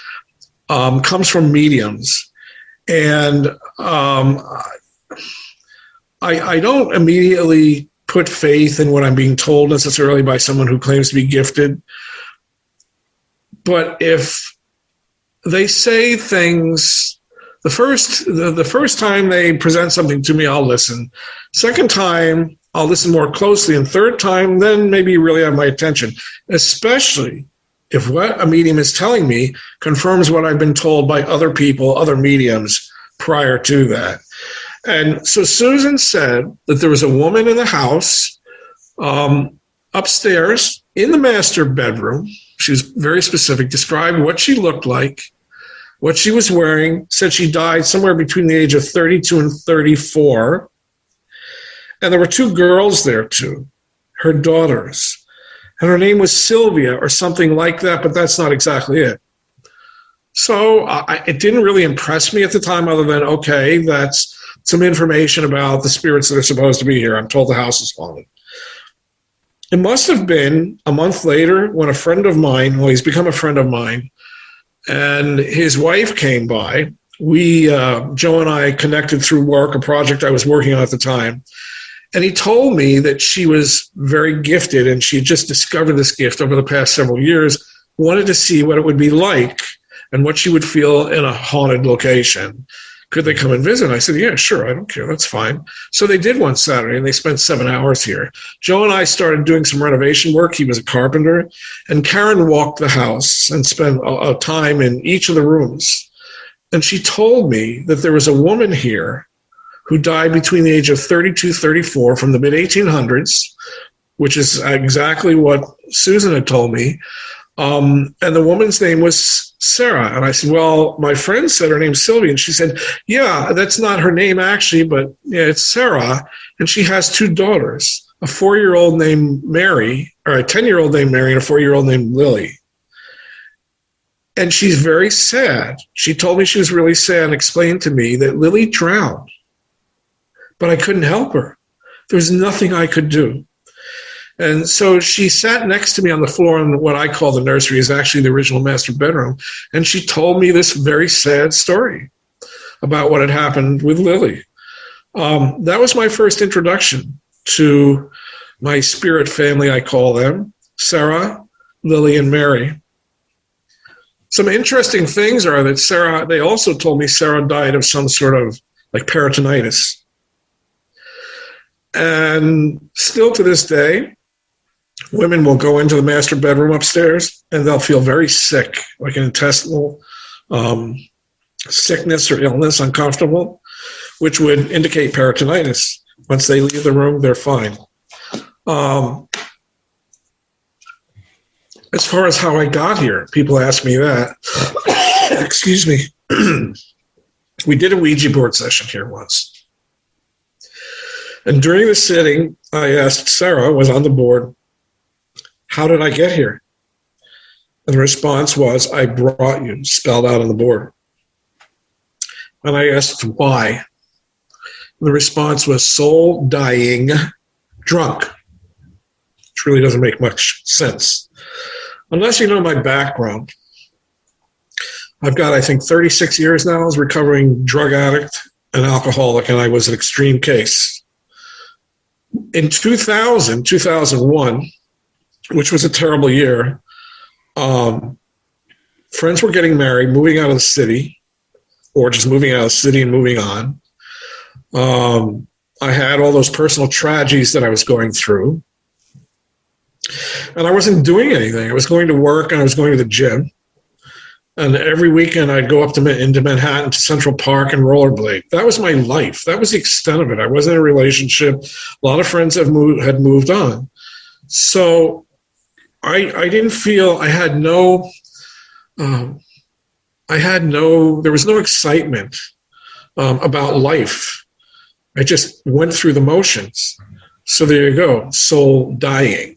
comes from mediums. And I don't immediately put faith in what I'm being told necessarily by someone who claims to be gifted. But if they say things, the first time they present something to me, I'll listen. Second time, I'll listen more closely. And third time, then maybe you really have my attention, especially if what a medium is telling me confirms what I've been told by other people, other mediums prior to that. And so Susan said that there was a woman in the house upstairs in the master bedroom. She was very specific, described what she looked like, what she was wearing, said she died somewhere between the age of 32 and 34. And there were 2 girls there, too, her daughters. And her name was Sylvia or something like that, but that's not exactly it. So it didn't really impress me at the time other than, okay, that's some information about the spirits that are supposed to be here. I'm told the house is haunted. It must have been a month later when a friend of mine, well, he's become a friend of mine, and his wife came by. Joe and I connected through work, a project I was working on at the time. And he told me that she was very gifted and she had just discovered this gift over the past several years, wanted to see what it would be like and what she would feel in a haunted location. Could they come and visit? And I said, yeah, sure. I don't care. That's fine. So they did one Saturday, and they spent 7 hours here. Joe and I started doing some renovation work. He was a carpenter. And Karen walked the house and spent a time in each of the rooms. And she told me that there was a woman here who died between the age of 32, 34 from the mid-1800s, which is exactly what Susan had told me. And the woman's name was Sarah. And I said, well, my friend said her name's Sylvia. And she said, yeah, that's not her name actually, but yeah, it's Sarah. And she has 2 daughters, a 4-year-old named Mary, or a 10-year-old named Mary, and a 4-year-old named Lily. And she's very sad. She told me she was really sad and explained to me that Lily drowned, but I couldn't help her. There was nothing I could do. And so she sat next to me on the floor in what I call the nursery, is actually the original master bedroom. And she told me this very sad story about what had happened with Lily. That was my first introduction to my spirit family, I call them, Sarah, Lily, and Mary. Some interesting things are that Sarah, they also told me Sarah died of some sort of like peritonitis. And still to this day, women will go into the master bedroom upstairs and they'll feel very sick, like an intestinal sickness or illness, uncomfortable, which would indicate peritonitis. Once they leave the room, they're fine. As far as how I got here, people ask me that. Excuse me. We did a Ouija board session here once. And during the sitting, I asked Sarah, was on the board, how did I get here? And the response was, I brought you, spelled out on the board. And I asked why. And the response was soul dying drunk, which really doesn't make much sense. Unless you know my background. I've got, I think, 36 years now as a recovering drug addict and alcoholic, and I was an extreme case. In 2001, which was a terrible year, friends were getting married, moving out of the city, or just moving out of the city and moving on. I had all those personal tragedies that I was going through. And I wasn't doing anything. I was going to work and I was going to the gym. And every weekend I'd go up into Manhattan to Central Park and rollerblade. That was my life. That was the extent of it. I wasn't in a relationship. A lot of friends had moved on. So I didn't feel I had no, there was no excitement about life. I just went through the motions. So there you go, soul dying.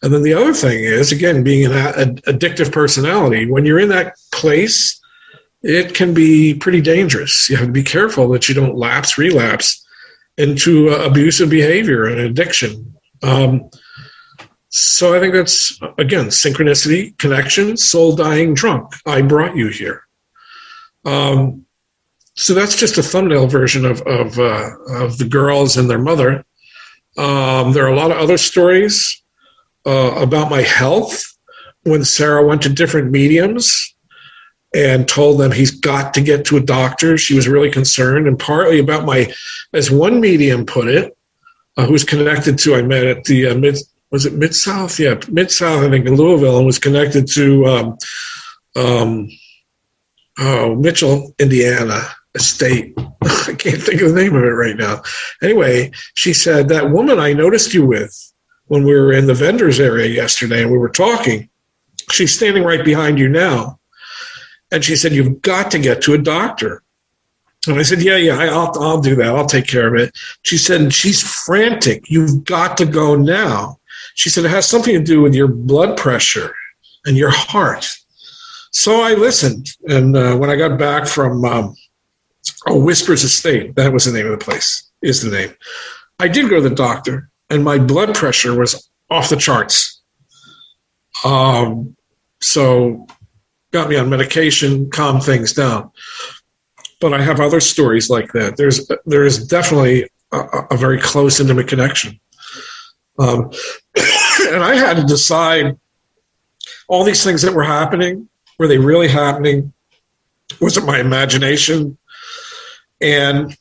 And then the other thing is, again, being an addictive personality, when you're in that place, it can be pretty dangerous. You have to be careful that you don't relapse into abusive behavior and addiction. So I think that's, again, synchronicity, connection, soul dying drunk. I brought you here. So that's just a thumbnail version of the girls and their mother. There are a lot of other stories about my health when Sarah went to different mediums and told them he's got to get to a doctor. She was really concerned, and partly about as one medium put it, who's connected to, I met at the Mid-South? Yeah, Mid-South, I think, in Louisville, and was connected to Mitchell, Indiana estate. I can't think of the name of it right now. Anyway, she said, that woman I noticed you with when we were in the vendors area yesterday and we were talking, she's standing right behind you now. And she said, you've got to get to a doctor. And I said, yeah, I'll do that. I'll take care of it. She said, she's frantic. You've got to go now. She said, it has something to do with your blood pressure and your heart. So I listened. And when I got back from Whispers Estate, that was the name of the place, is the name. I did go to the doctor, and my blood pressure was off the charts. So got me on medication, calmed things down. But I have other stories like that. There is definitely a very close, intimate connection. And I had to decide all these things that were happening Were they really happening? Was it my imagination? And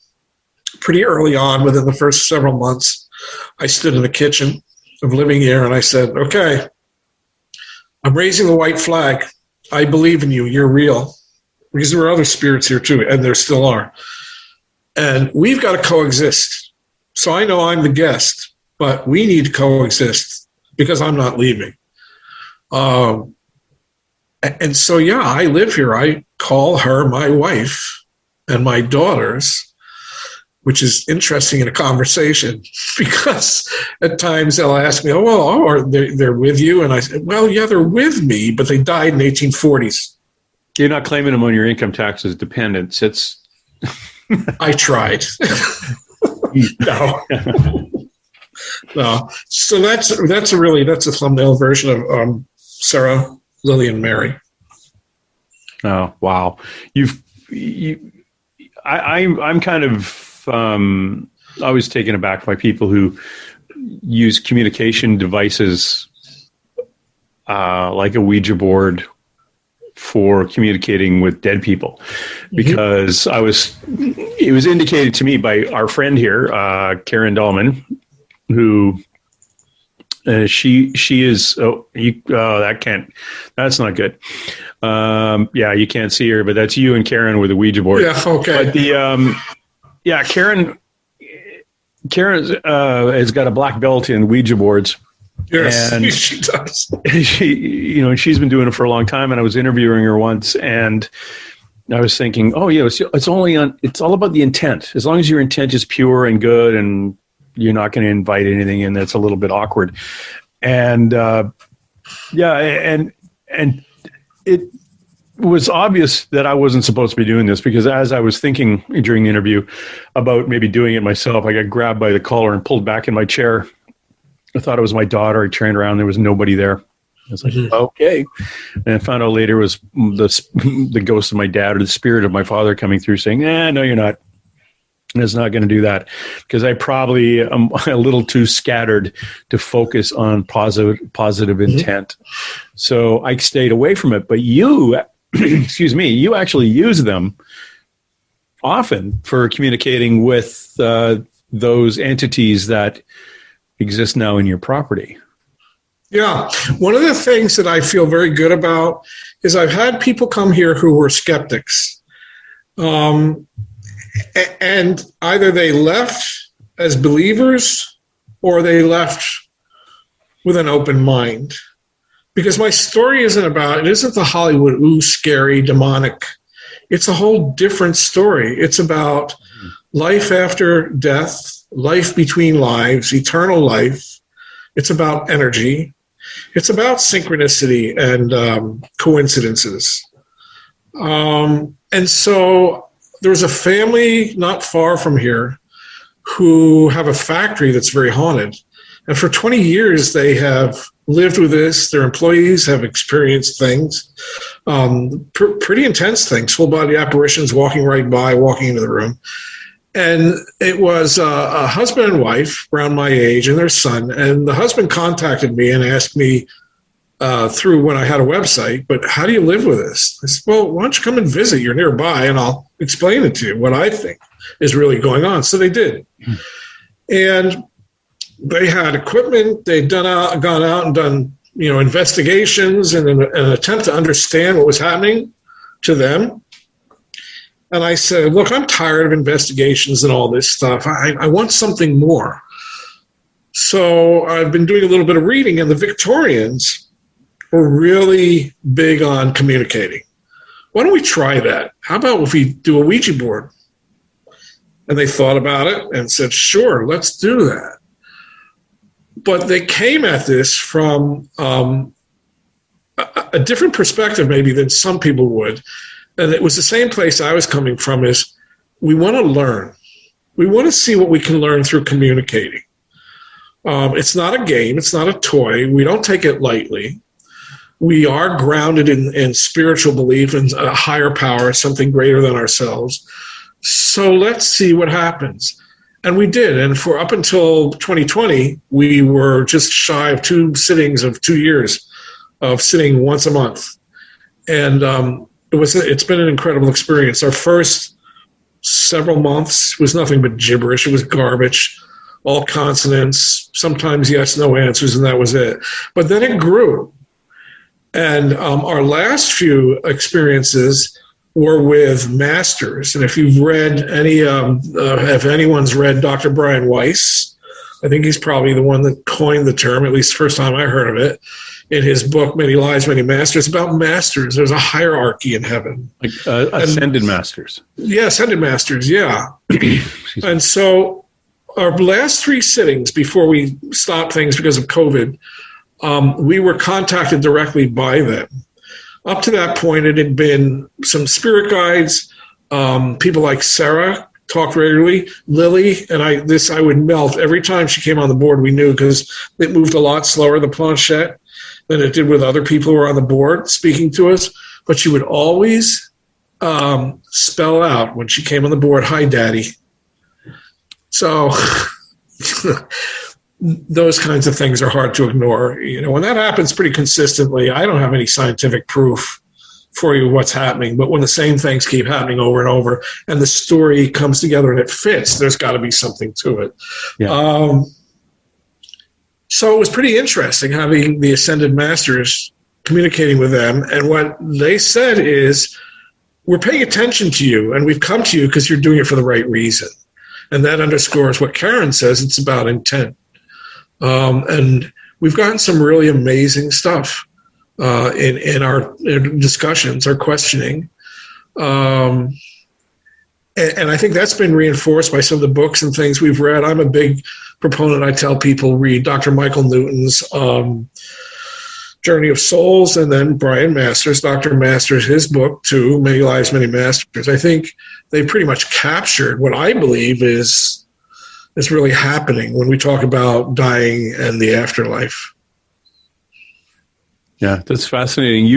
pretty early on, within the first several months, I stood in the kitchen of living here and I said, okay, I'm raising the white flag. I believe in you. You're real. Because there were other spirits here too, and there still are. And we've got to coexist. So I know I'm the guest, but we need to coexist because I'm not leaving. And so, yeah, I live here. I call her my wife and my daughters, which is interesting in a conversation because at times they'll ask me, or they're with you. And I say, well, yeah, they're with me, but they died in 1840s. You're not claiming them on your income tax as dependents. It's I tried. No. No. So that's a thumbnail version of Sarah, Lily, and Mary. Oh, wow. I'm kind of always taken aback by people who use communication devices like a Ouija board for communicating with dead people, because it was indicated to me by our friend here, Karen Dahlman, who she is, that's not good. Yeah, you can't see her, but that's you and Karen with a Ouija board. Yeah. Okay. But Karen has got a black belt in Ouija boards. Yes, and she does. She's been doing it for a long time, and I was interviewing her once, and I was thinking, it's all about the intent. As long as your intent is pure and good, and you're not going to invite anything in that's a little bit awkward. And and it was obvious that I wasn't supposed to be doing this, because as I was thinking during the interview about maybe doing it myself, I got grabbed by the collar and pulled back in my chair. I thought it was my daughter. I turned around. There was nobody there. I was like, okay. And I found out later it was the ghost of my dad, or the spirit of my father, coming through saying, no, you're not. And it's not going to do that, because I probably am a little too scattered to focus on positive intent. So I stayed away from it. But you, excuse me, you actually use them often for communicating with those entities that exist now in your property. Yeah. One of the things that I feel very good about is I've had people come here who were skeptics. And either they left as believers or they left with an open mind. Because my story isn't the Hollywood, scary, demonic. It's a whole different story. It's about life after death, life between lives, eternal life. It's about energy. It's about synchronicity and coincidences. And so there's a family not far from here who have a factory that's very haunted. And for 20 years, they have lived with this. Their employees have experienced things, pretty intense things, full-body apparitions, walking right by, walking into the room. And it was a husband and wife around my age and their son. And the husband contacted me and asked me through when I had a website, but how do you live with this? I said, well, why don't you come and visit? You're nearby, and I'll explain it to you, what I think is really going on. So they did. And they had equipment. They'd gone out and done, investigations in an attempt to understand what was happening to them. And I said, look, I'm tired of investigations and all this stuff. I want something more. So I've been doing a little bit of reading, and the Victorians were really big on communicating. Why don't we try that? How about if we do a Ouija board? And they thought about it and said, sure, let's do that. But they came at this from a different perspective maybe than some people would. And it was the same place I was coming from, is we want to learn. We want to see what we can learn through communicating. It's not a game. It's not a toy. We don't take it lightly. We are grounded in spiritual belief in a higher power, something greater than ourselves. So let's see what happens. And we did. And for up until 2020, we were just shy of 2 sittings of 2 years of sitting once a month. And it's been an incredible experience. Our first several months was nothing but gibberish. It was garbage, all consonants, sometimes yes, no answers, and that was it. But then it grew. And our last few experiences were with masters. And if you've read if anyone's read Dr. Brian Weiss, I think he's probably the one that coined the term, at least the first time I heard of it, in his book, Many Lives, Many Masters, about masters. There's a hierarchy in heaven. Like ascended masters. Yeah, ascended masters, yeah. And so our last 3 sittings before we stopped things because of COVID, we were contacted directly by them. Up to that point, it had been some spirit guides, people like Sarah talked regularly, Lily, and I would melt every time she came on the board. We knew because it moved a lot slower, the planchette, than it did with other people who were on the board speaking to us. But she would always spell out when she came on the board, "Hi, Daddy." So those kinds of things are hard to ignore. When that happens pretty consistently, I don't have any scientific proof for you what's happening, but when the same things keep happening over and over and the story comes together and it fits, there's got to be something to it. Yeah. So it was pretty interesting having the Ascended Masters, communicating with them. And what they said is, we're paying attention to you and we've come to you because you're doing it for the right reason. And that underscores what Karen says. It's about intent. And we've gotten some really amazing stuff in our discussions, our questioning. And I think that's been reinforced by some of the books and things we've read. I'm a big proponent. I tell people read Dr. Michael Newton's Journey of Souls, and then Brian Masters, Dr. Masters, his book too, Many Lives, Many Masters. I think they pretty much captured what I believe is really happening when we talk about dying and the afterlife. Yeah, that's fascinating.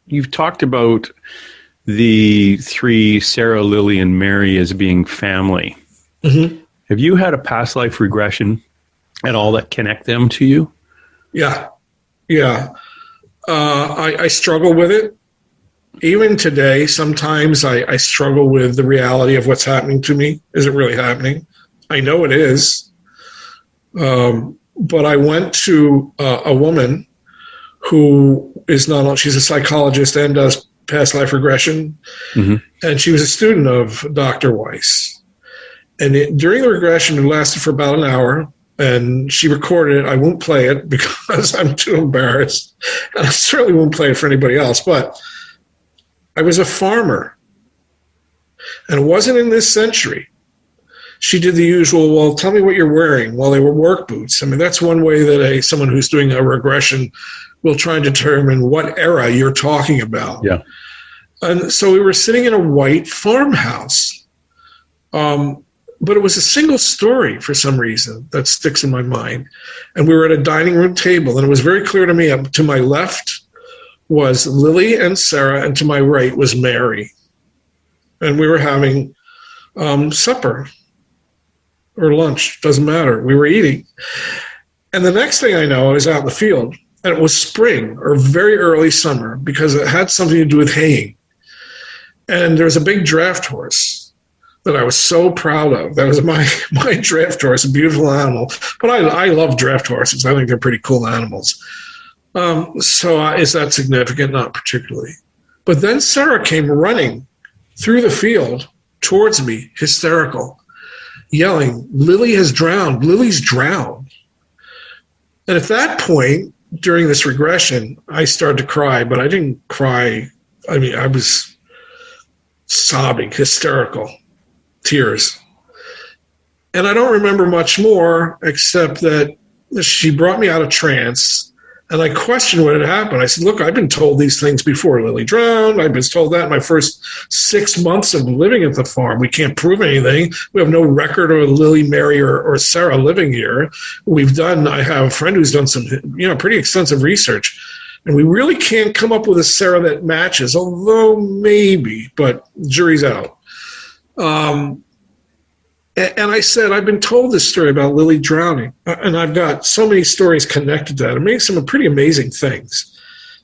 You've talked about the 3, Sarah, Lily, and Mary, as being family. Mm-hmm. Have you had a past life regression at all that connect them to you? Yeah. I struggle with it. Even today, sometimes I struggle with the reality of what's happening to me. Is it really happening? I know it is. But I went to a woman who is she's a psychologist and does past life regression. Mm-hmm. And she was a student of Dr. Weiss. And during the regression, it lasted for about an hour. And she recorded it. I won't play it because I'm too embarrassed. And I certainly won't play it for anybody else. But I was a farmer. And it wasn't in this century. She did the usual, well, tell me what you're wearing. Well, they were work boots. I mean, that's one way that someone who's doing a regression will try and determine what era you're talking about. Yeah. And so we were sitting in a white farmhouse. But it was a single story for some reason that sticks in my mind. And we were at a dining room table, and it was very clear to me, to my left was Lily and Sarah, and to my right was Mary. And we were having supper or lunch, doesn't matter. We were eating. And the next thing I know, I was out in the field, and it was spring or very early summer because it had something to do with haying. And there was a big draft horse that I was so proud of. That was my draft horse, a beautiful animal. But I love draft horses. I think they're pretty cool animals. So is that significant? Not particularly. But then Sarah came running through the field towards me, hysterical, yelling, "Lily has drowned. Lily's drowned." And at that point, during this regression, I started to cry, but I didn't cry. I mean, I was sobbing, hysterical. Tears. And I don't remember much more except that she brought me out of trance, and I questioned what had happened. I said, look, I've been told these things before. Lily drowned. I've been told that in my first 6 months of living at the farm. We can't prove anything. We have no record of Lily, Mary, or Sarah living here. I have a friend who's done some, pretty extensive research, and we really can't come up with a Sarah that matches, although maybe, but jury's out. And I said, I've been told this story about Lily drowning, and I've got so many stories connected to that. It makes some pretty amazing things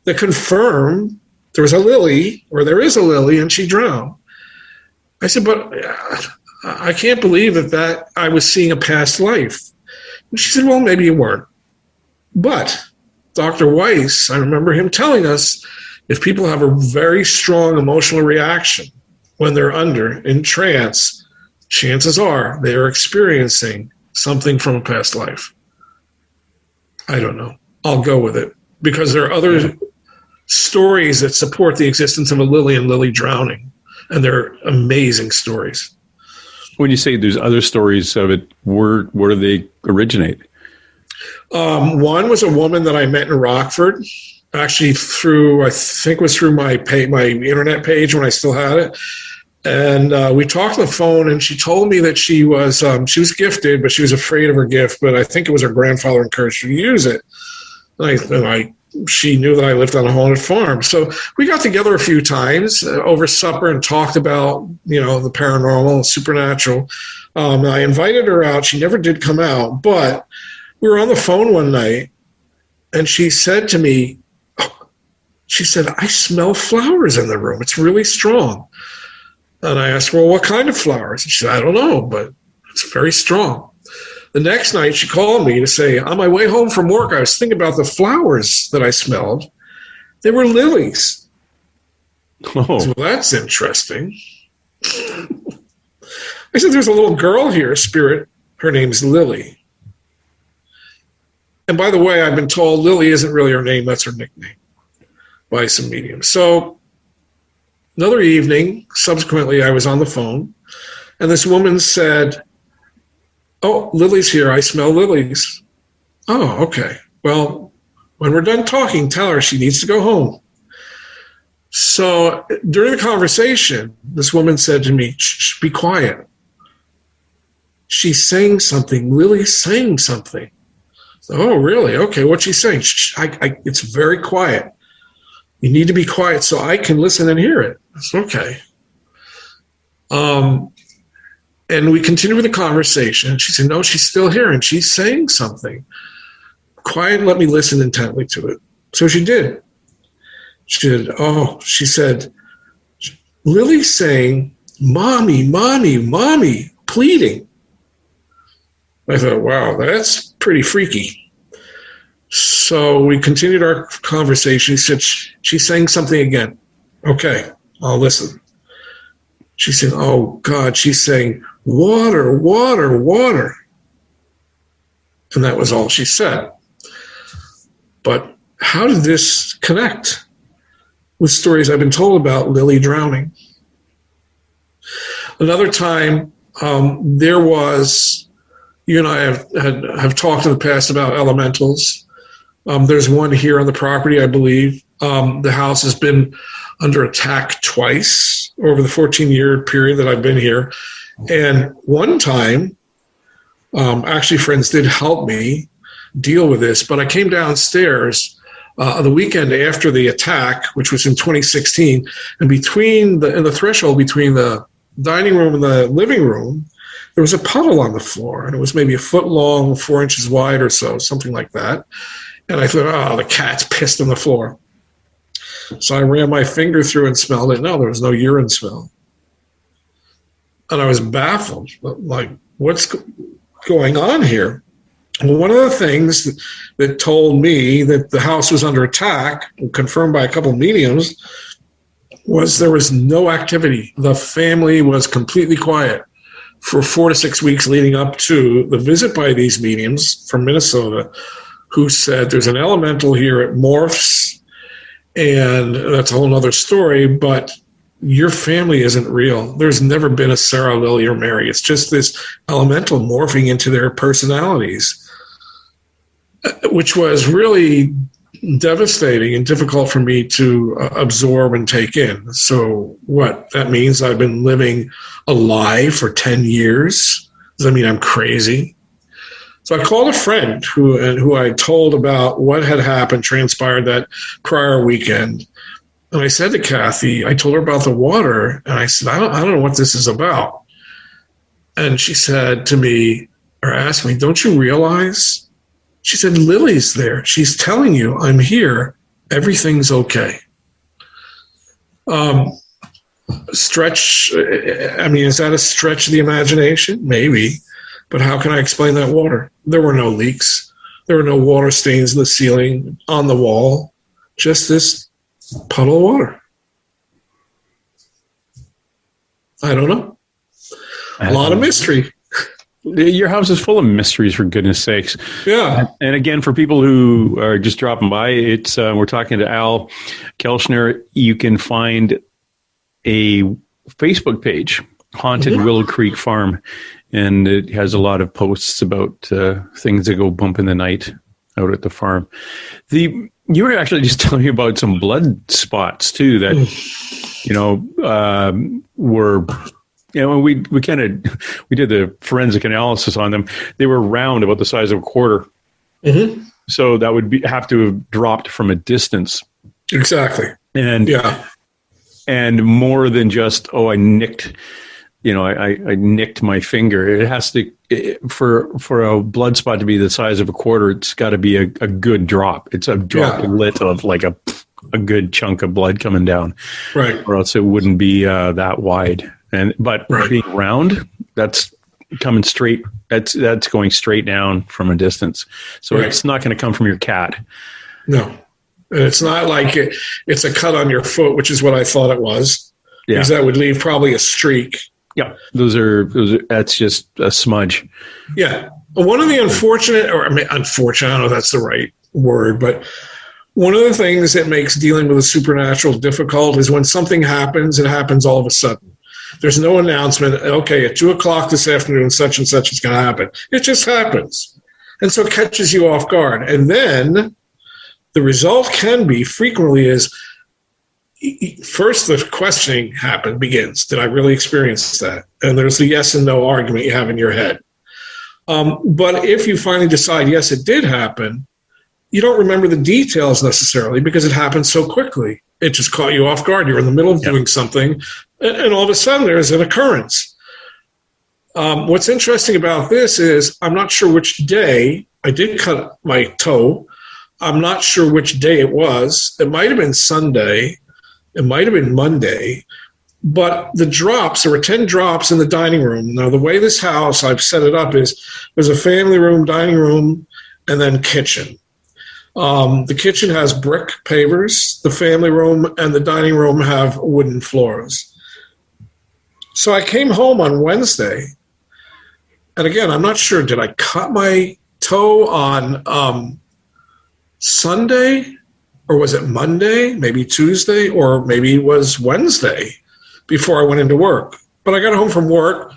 that confirmed there was a Lily, or there is a Lily, and she drowned. I said, but I can't believe that I was seeing a past life. And she said, well, maybe you weren't. But Dr. Weiss, I remember him telling us, if people have a very strong emotional reaction when they're in trance, chances are they are experiencing something from a past life. I don't know. I'll go with it because there are other stories that support the existence of a Lily and Lily drowning, and they're amazing stories. When you say there's other stories of it, where do they originate? One was a woman that I met in Rockford, actually through my internet page when I still had it. And we talked on the phone, and she told me that she was gifted, but she was afraid of her gift. But I think it was her grandfather encouraged her to use it. She knew that I lived on a haunted farm. So we got together a few times over supper and talked about, the paranormal and supernatural. I invited her out. She never did come out, but we were on the phone one night, and she said to me, I smell flowers in the room. It's really strong. And I asked, well, what kind of flowers? And she said, I don't know, but it's very strong. The next night, she called me to say, on my way home from work, I was thinking about the flowers that I smelled. They were lilies. Oh. So, well, that's interesting. I said, there's a little girl here, spirit. Her name's Lily. And by the way, I've been told Lily isn't really her name. That's her nickname by some mediums. So another evening, subsequently, I was on the phone, and this woman said, oh, Lily's here. I smell lilies. Oh, okay. Well, when we're done talking, tell her she needs to go home. So during the conversation, this woman said to me, shh, be quiet. She's saying something. Lily's saying something. Oh, really? Okay, what's she saying? Shh, it's very quiet. You need to be quiet so I can listen and hear it. It's okay. And we continued with the conversation. She said, no, she's still here, and she's saying something. Quiet, let me listen intently to it. So she did. She said, Lily's saying, mommy, mommy, mommy, pleading. I thought, wow, that's pretty freaky. So we continued our conversation. She said, she's saying something again. Okay, I'll listen. She said, oh, God, she's saying, water, water, water. And that was all she said. But how did this connect with stories I've been told about Lily drowning? Another time, there was, you and I have talked in the past about elementals. There's one here on the property, I believe. The house has been under attack twice over the 14-year period that I've been here. And one time, actually friends did help me deal with this, but I came downstairs the weekend after the attack, which was in 2016, and in the threshold between the dining room and the living room, there was a puddle on the floor, and it was maybe a foot long, 4 inches wide or so, something like that. And I thought, oh, the cat's pissed on the floor. So I ran my finger through and smelled it. No, there was no urine smell. And I was baffled. Like, what's going on here? Well, one of the things that told me that the house was under attack, confirmed by a couple of mediums, was there was no activity. The family was completely quiet for 4 to 6 weeks leading up to the visit by these mediums from Minnesota, who said there's an elemental here, it morphs, and that's a whole other story, but your family isn't real. There's never been a Sarah, Lily, or Mary. It's just this elemental morphing into their personalities, which was really devastating and difficult for me to absorb and take in. So what? That means I've been living a lie for 10 years? Does that mean I'm crazy? So I called a friend who I told about what had happened, transpired that prior weekend. And I said to Kathy, I told her about the water, and I said, I don't know what this is about. And she said to me, or asked me, don't you realize? She said, Lily's there. She's telling you I'm here, Everything's okay. Stretch, I mean, is that a stretch of the imagination? Maybe. But how can I explain that water? There were no leaks. There were no water stains in the ceiling, on the wall. Just this puddle of water. I don't know. A lot of mystery. Your house is full of mysteries, for goodness sakes. Yeah. And again, for people who are just dropping by, it's we're talking to Al Kelchner. You can find a Facebook page, Haunted Willow Creek Farm, and it has a lot of posts about things that go bump in the night out at the farm. You were actually just telling me about some blood spots too that were. When we did the forensic analysis on them, they were round, about the size of a quarter. Mm-hmm. So that would have to have dropped from a distance. Exactly. And more than just, I nicked, I nicked my finger. It has to, for a blood spot to be the size of a quarter, it's got to be a good drop. It's a droplet of like a good chunk of blood coming down. Right. Or else it wouldn't be that wide. But being round, that's coming straight. That's going straight down from a distance. So it's not going to come from your cat. No, and it's not like it's a cut on your foot, which is what I thought it was. Yeah, because that would leave probably a streak. Yeah, those are. That's just a smudge. Yeah, one of the unfortunate, I don't know if that's the right word, but one of the things that makes dealing with the supernatural difficult is when something happens, it happens all of a sudden. There's no announcement. Okay, at 2:00 this afternoon, such and such is going to happen. It just happens. And so it catches you off guard. And then the result can be frequently is first the questioning begins. Did I really experience that? And there's the yes and no argument you have in your head. But if you finally decide, yes, it did happen, you don't remember the details necessarily because it happened so quickly. It just caught you off guard. You're in the middle of doing something, and all of a sudden there's an occurrence. What's interesting about this is I'm not sure which day. I did cut my toe. I'm not sure which day it was. It might have been Sunday. It might have been Monday. But the drops, there were 10 drops in the dining room. Now, the way this house, I've set it up is there's a family room, dining room, and then kitchen. The kitchen has brick pavers. The family room and the dining room have wooden floors. So I came home on Wednesday, and again, I'm not sure, did I cut my toe on Sunday, or was it Monday, maybe Tuesday, or maybe it was Wednesday before I went into work? But I got home from work.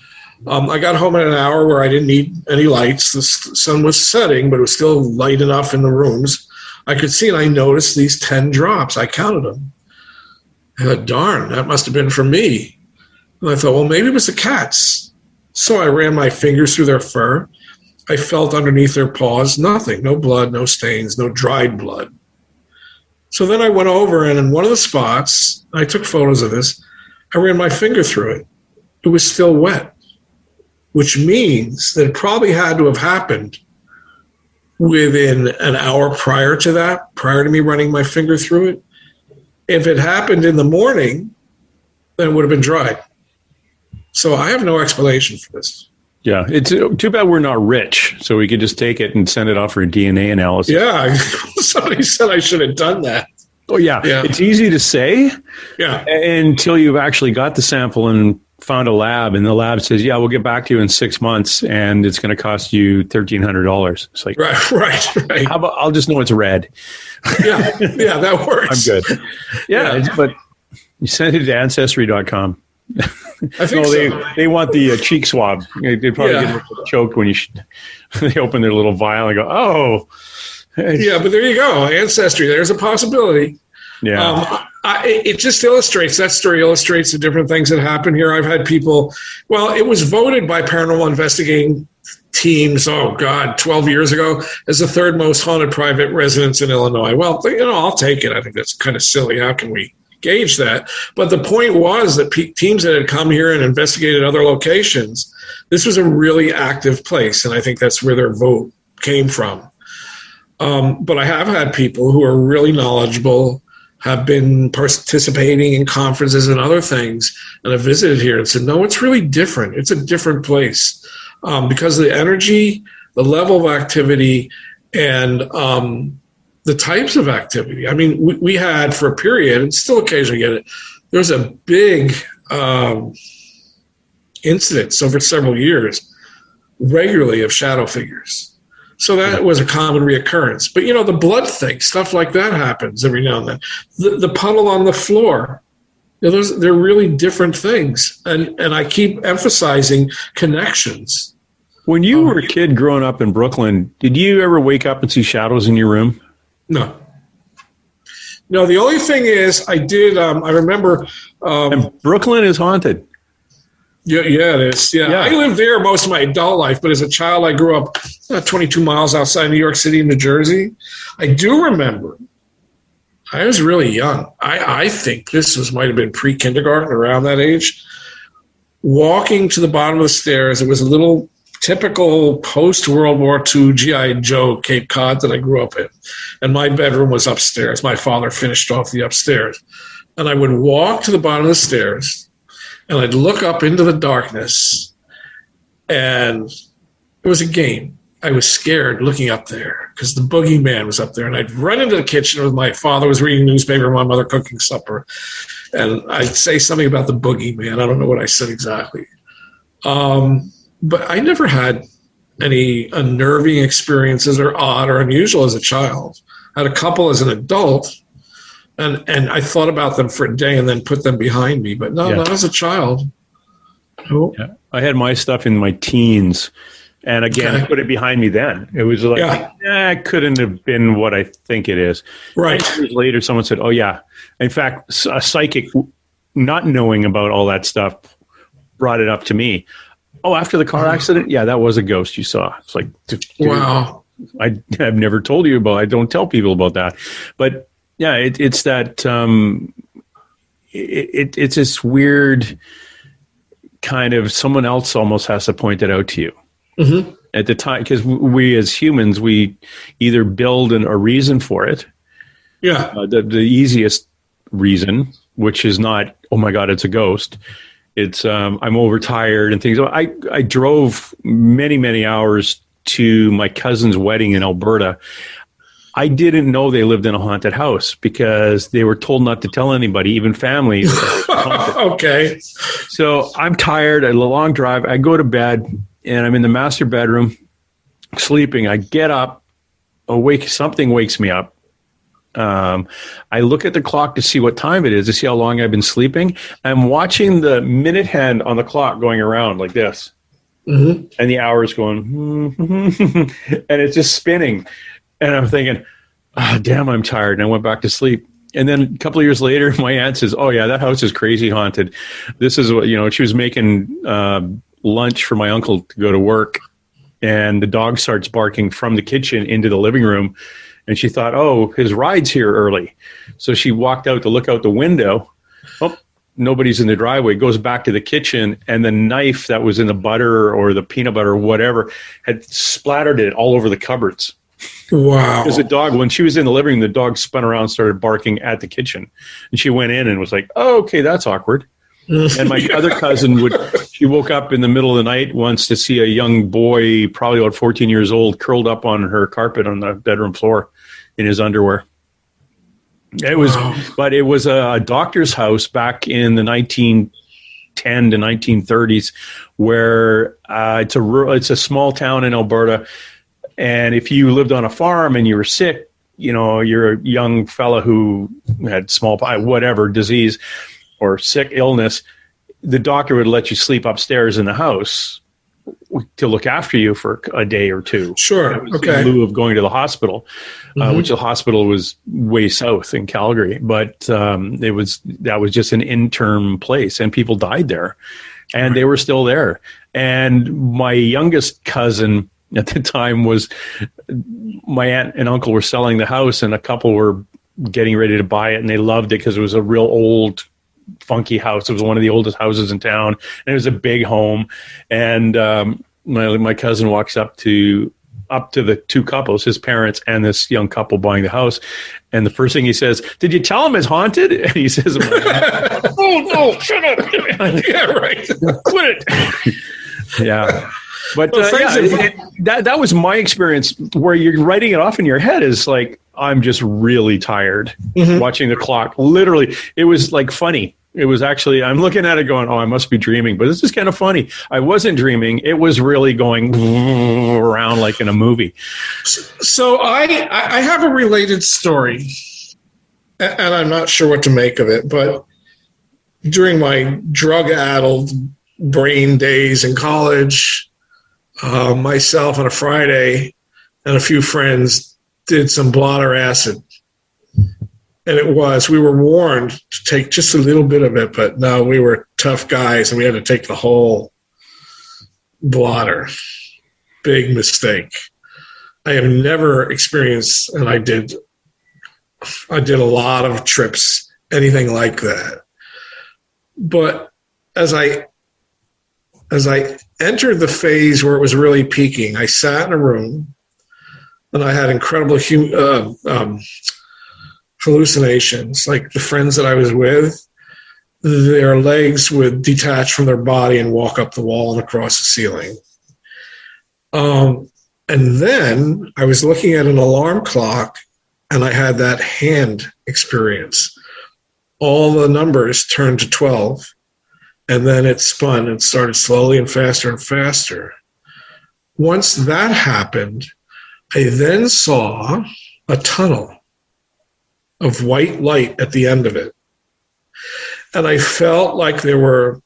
I got home at an hour where I didn't need any lights. The sun was setting, but it was still light enough in the rooms. I could see, and I noticed these 10 drops. I counted them. I thought, darn, that must have been from me. And I thought, well, maybe it was the cats. So I ran my fingers through their fur. I felt underneath their paws, nothing, no blood, no stains, no dried blood. So then I went over, and in one of the spots, I took photos of this, I ran my finger through it. It was still wet, which means that it probably had to have happened within an hour prior to that, prior to me running my finger through it. If it happened in the morning, then it would have been dried. So I have no explanation for this. Yeah, it's too bad we're not rich, so we could just take it and send it off for a DNA analysis. Yeah, somebody said I should have done that. Oh, yeah. It's easy to say until you've actually got the sample and found a lab, and the lab says, yeah, we'll get back to you in 6 months, and it's going to cost you $1,300. It's like, right. How about I'll just know it's red. Yeah, that works. I'm good. Yeah. But you send it to Ancestry.com. I think they want the cheek swab. They probably get choked when they open their little vial and go, oh. Yeah, but there you go. Ancestry, there's a possibility. Yeah. It just illustrates, that story illustrates the different things that happen here. I've had people, it was voted by paranormal investigating teams, 12 years ago, as the third most haunted private residence in Illinois. Well, I'll take it. I think that's kind of silly. How can we gauge that? But the point was that teams that had come here and investigated other locations, this was a really active place, and I think that's where their vote came from. But I have had people who are really knowledgeable, have been participating in conferences and other things, and have visited here and said, no, it's really different. It's a different place because of the energy, the level of activity, and the types of activity. I mean, we had for a period, and still occasionally get it, there's a big incidents over several years regularly of shadow figures. So that was a common reoccurrence. But, the blood thing, stuff like that happens every now and then. The puddle on the floor, they're really different things. And I keep emphasizing connections. When you were a kid growing up in Brooklyn, did you ever wake up and see shadows in your room? No. No, the only thing is I did, I remember. And Brooklyn is haunted. Yeah, it is. Yeah. I lived there most of my adult life, but as a child, I grew up 22 miles outside New York City, New Jersey. I do remember, I was really young. I think this might have been pre-kindergarten, around that age. Walking to the bottom of the stairs, it was a little typical post-World War II G.I. Joe Cape Cod that I grew up in. And my bedroom was upstairs. My father finished off the upstairs. And I would walk to the bottom of the stairs, and I'd look up into the darkness, and it was a game. I was scared looking up there because the boogeyman was up there. And I'd run into the kitchen with my father was reading the newspaper, my mother cooking supper. And I'd say something about the boogeyman. I don't know what I said exactly. But I never had any unnerving experiences or odd or unusual as a child. I had a couple as an adult. And I thought about them for a day and then put them behind me. But not as a child. No. Yeah. I had my stuff in my teens. And again, I put it behind me then. It was like, it couldn't have been what I think it is. Right. 10 years later, someone said, oh, yeah. In fact, a psychic, not knowing about all that stuff, brought it up to me. Oh, after the car accident? Yeah, that was a ghost you saw. It's like, dude, wow. I've never told you about it. I don't tell people about that. But yeah, it's that it's this weird kind of someone else almost has to point it out to you. Mm-hmm. At the time, because we as humans, we either build a reason for it. Yeah. The easiest reason, which is not, oh my God, it's a ghost. It's I'm overtired and things. I drove many, many hours to my cousin's wedding in Alberta. I didn't know they lived in a haunted house because they were told not to tell anybody, even family. Okay. So I'm tired. A long drive. I go to bed and I'm in the master bedroom sleeping. I get up, something wakes me up. I look at the clock to see what time it is, to see how long I've been sleeping. I'm watching the minute hand on the clock going around like this. Mm-hmm. And the hours going, and it's just spinning. And I'm thinking, damn, I'm tired. And I went back to sleep. And then a couple of years later, my aunt says, oh, yeah, that house is crazy haunted. This is what, she was making lunch for my uncle to go to work. And the dog starts barking from the kitchen into the living room. And she thought, oh, his ride's here early. So she walked out to look out the window. Oh, nobody's in the driveway. Goes back to the kitchen. And the knife that was in the butter or the peanut butter or whatever had splattered it all over the cupboards. Wow. Because the dog, when she was in the living room, the dog spun around and started barking at the kitchen. And she went in and was like, oh, okay, that's awkward. And my other cousin she woke up in the middle of the night once to see a young boy, probably about 14 years old, curled up on her carpet on the bedroom floor in his underwear. It was, but it was a doctor's house back in the 1910 to 1930s where it's a small town in Alberta. And if you lived on a farm and you were sick, you're a young fella who had smallpox, whatever disease or sick illness, the doctor would let you sleep upstairs in the house to look after you for a day or two. Sure. Okay. In lieu of going to the hospital, which the hospital was way south in Calgary. But that was just an interim place, and people died there, and they were still there. And my youngest cousin at the time was my aunt and uncle were selling the house, and a couple were getting ready to buy it, and they loved it because it was a real old, funky house. It was one of the oldest houses in town, and it was a big home. And my cousin walks up to up to the two couples, his parents and this young couple buying the house. And the first thing he says, "Did you tell him it's haunted?" And he says, "Oh, no, shut up." Yeah, right. Quit it. Yeah. But Well, that was my experience, where you're writing it off in your head is like, I'm just really tired watching the clock. Literally, it was like funny. It was actually, I'm looking at it going, oh, I must be dreaming. But this is kind of funny. I wasn't dreaming. It was really going around like in a movie. So I have a related story, and I'm not sure what to make of it. But during my drug-addled brain days in college, myself on a Friday and a few friends did some blotter acid. And we were warned to take just a little bit of it, but no, we were tough guys and we had to take the whole blotter. Big mistake. I have never experienced, and I did a lot of trips, anything like that. But as I entered the phase where it was really peaking, I sat in a room and I had incredible hallucinations. Like the friends that I was with, their legs would detach from their body and walk up the wall and across the ceiling. And then I was looking at an alarm clock and I had that hand experience. All the numbers turned to 12 and then it spun and started slowly and faster. Once that happened, I then saw a tunnel of white light at the end of it. And I felt like there were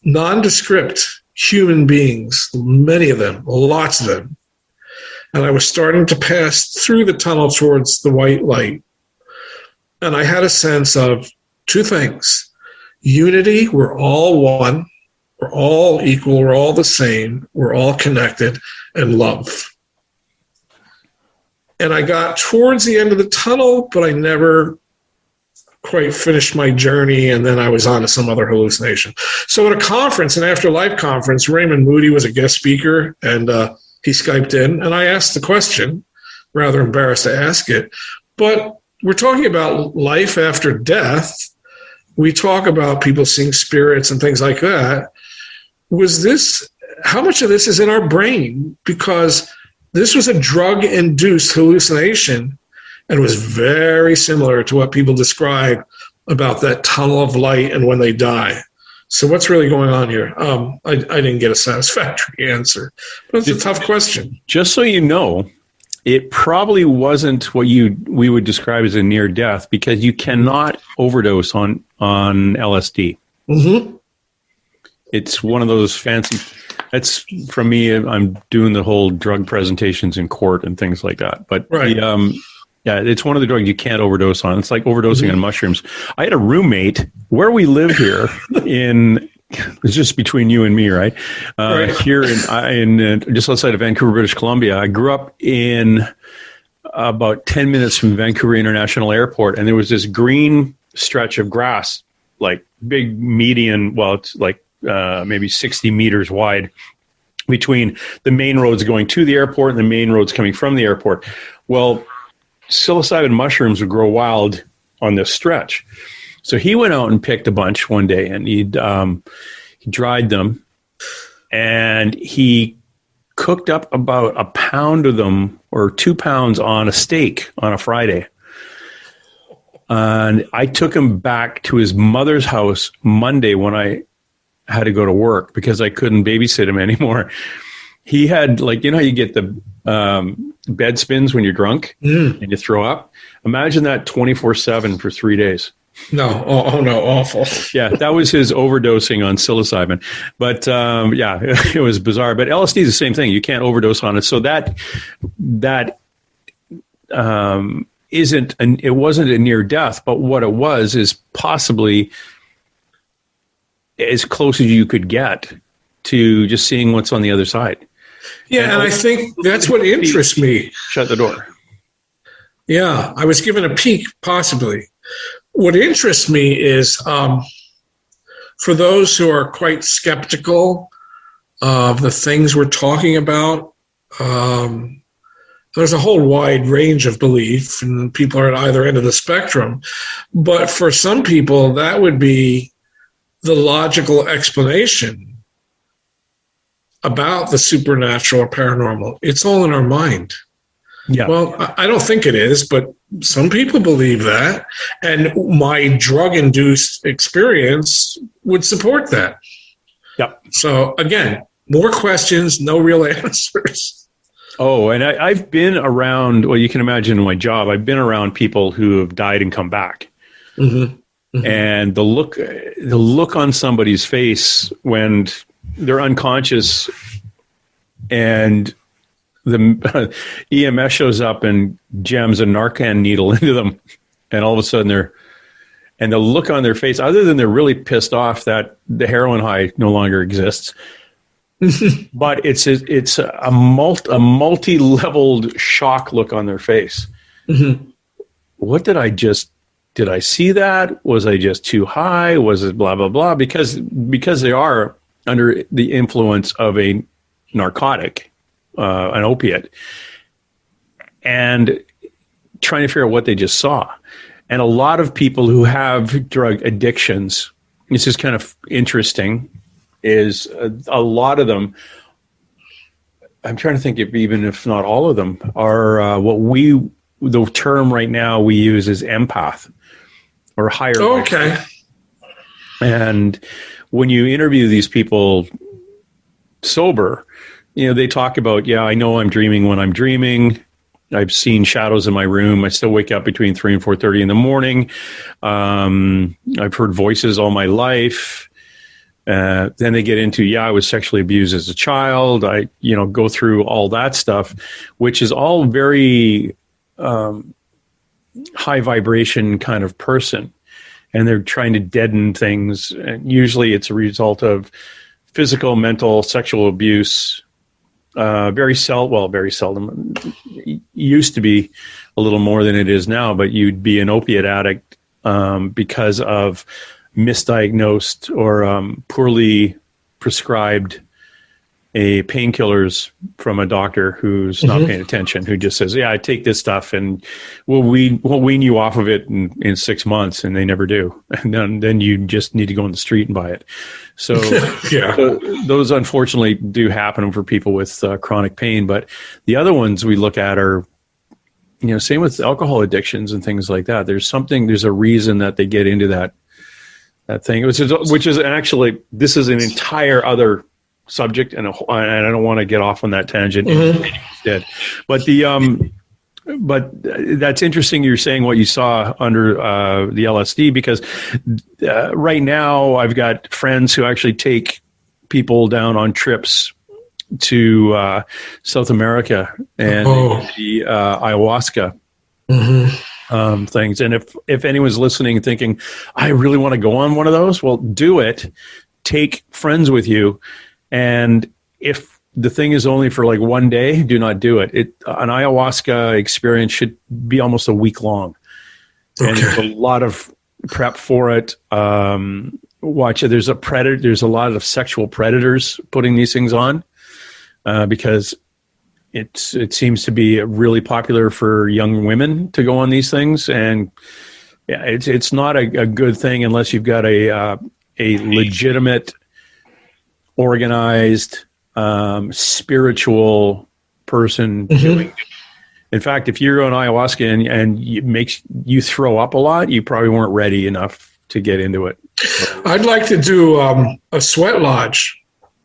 nondescript human beings, many of them, lots of them. And I was starting to pass through the tunnel towards the white light. And I had a sense of two things. Unity, we're all one, we're all equal, we're all the same, we're all connected, and love. And I got towards the end of the tunnel, but I never quite finished my journey, and then I was on to some other hallucination. So at a conference, an Afterlife conference, Raymond Moody was a guest speaker, and he Skyped in, and I asked the question, rather embarrassed to ask it, but we're talking about life after death. We talk about people seeing spirits and things like that. How much of this is in our brain? Because this was a drug-induced hallucination and was very similar to what people describe about that tunnel of light and when they die. So what's really going on here? I didn't get a satisfactory answer, but it's a tough question. Just so you know, it probably wasn't what we would describe as a near death, because you cannot overdose on LSD. Mm-hmm. It's one of those fancy. That's from me. I'm doing the whole drug presentations in court and things like that. But right. It's one of the drugs you can't overdose on. It's like overdosing on mushrooms. I had a roommate where we live here it's just between you and me, right? Here in just outside of Vancouver, British Columbia. I grew up in about 10 minutes from Vancouver International Airport, and there was this green stretch of grass, like big median. Well, it's like maybe 60 meters wide between the main roads going to the airport and the main roads coming from the airport. Well, psilocybin mushrooms would grow wild on this stretch. So he went out and picked a bunch one day, and he dried them, and he cooked up about a pound of them, or 2 pounds, on a steak on a Friday. And I took him back to his mother's house Monday when I had to go to work because I couldn't babysit him anymore. He had, like, you know how you get the bed spins when you're drunk and you throw up? Imagine that 24/7 for 3 days. No. Oh no, awful. Yeah, that was his overdosing on psilocybin. But it was bizarre. But LSD is the same thing. You can't overdose on it. So that it wasn't a near death, but what it was is possibly as close as you could get to just seeing what's on the other side. Yeah, and I think that's what interests me. Shut the door. Yeah, I was given a peek, possibly. What interests me is for those who are quite skeptical of the things we're talking about, There's a whole wide range of belief, and people are at either end of the spectrum. But for some people, that would be the logical explanation about the supernatural or paranormal. It's all in our mind. Yeah. Well, I don't think it is, but some people believe that. And my drug-induced experience would support that. Yep. So, again, more questions, no real answers. Oh, and I've been around, well, you can imagine in my job, I've been around people who have died and come back. Mm-hmm. Mm-hmm. And the look on somebody's face when they're unconscious and the EMS shows up and jams a Narcan needle into them, and all of a sudden the look on their face, other than they're really pissed off that the heroin high no longer exists, but it's a multi-leveled shock look on their face. Mm-hmm. What did I see that? Was I just too high? Was it blah, blah, blah? Because they are under the influence of a narcotic, an opiate, and trying to figure out what they just saw. And a lot of people who have drug addictions, this is kind of interesting, is a lot of them, I'm trying to think if not all of them, are the term right now we use is empath or higher. Okay. And when you interview these people sober, they talk about, I know I'm dreaming when I'm dreaming. I've seen shadows in my room. I still wake up between 3 and 4:30 in the morning. I've heard voices all my life. Then they get into, I was sexually abused as a child. I, go through all that stuff, which is all very high vibration kind of person. And they're trying to deaden things. And usually it's a result of physical, mental, sexual abuse. Very seldom. It used to be a little more than it is now, but you'd be an opiate addict because of misdiagnosed or poorly prescribed painkillers from a doctor who's not paying attention, who just says, I take this stuff and we'll wean you off of it in 6 months, and they never do. And then you just need to go on the street and buy it. So, so those unfortunately do happen for people with chronic pain. But the other ones we look at are, same with alcohol addictions and things like that. There's a reason that they get into that thing, which is actually, this is an entire other subject, and I don't want to get off on that tangent. Instead, but that's interesting. You're saying what you saw under the LSD, because right now I've got friends who actually take people down on trips to South America and the ayahuasca things. And if anyone's listening thinking, I really want to go on one of those, well, do it. Take friends with you. And if the thing is only for like 1 day, do not do it. An ayahuasca experience should be almost a week long. And there's a lot of prep for it. Watch it. There's a lot of sexual predators putting these things on because it seems to be really popular for young women to go on these things. And it's not a good thing unless you've got a legitimate, organized, spiritual person doing it. In fact, if you're on ayahuasca and it makes you throw up a lot, you probably weren't ready enough to get into it. I'd like to do a sweat lodge.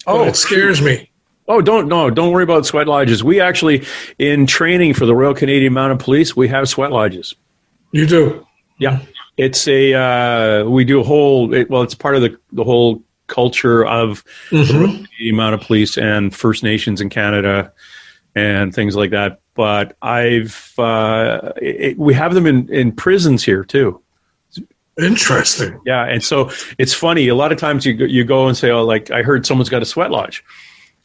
It scares me. Don't worry about sweat lodges. We actually, in training for the Royal Canadian Mounted Police, we have sweat lodges. You do? Yeah. It's we do a whole, it's part of the whole culture of the Mounted Police and First Nations in Canada and things like that. But we have them in prisons here too. Interesting. Yeah, and so it's funny. A lot of times you go and say, I heard someone's got a sweat lodge.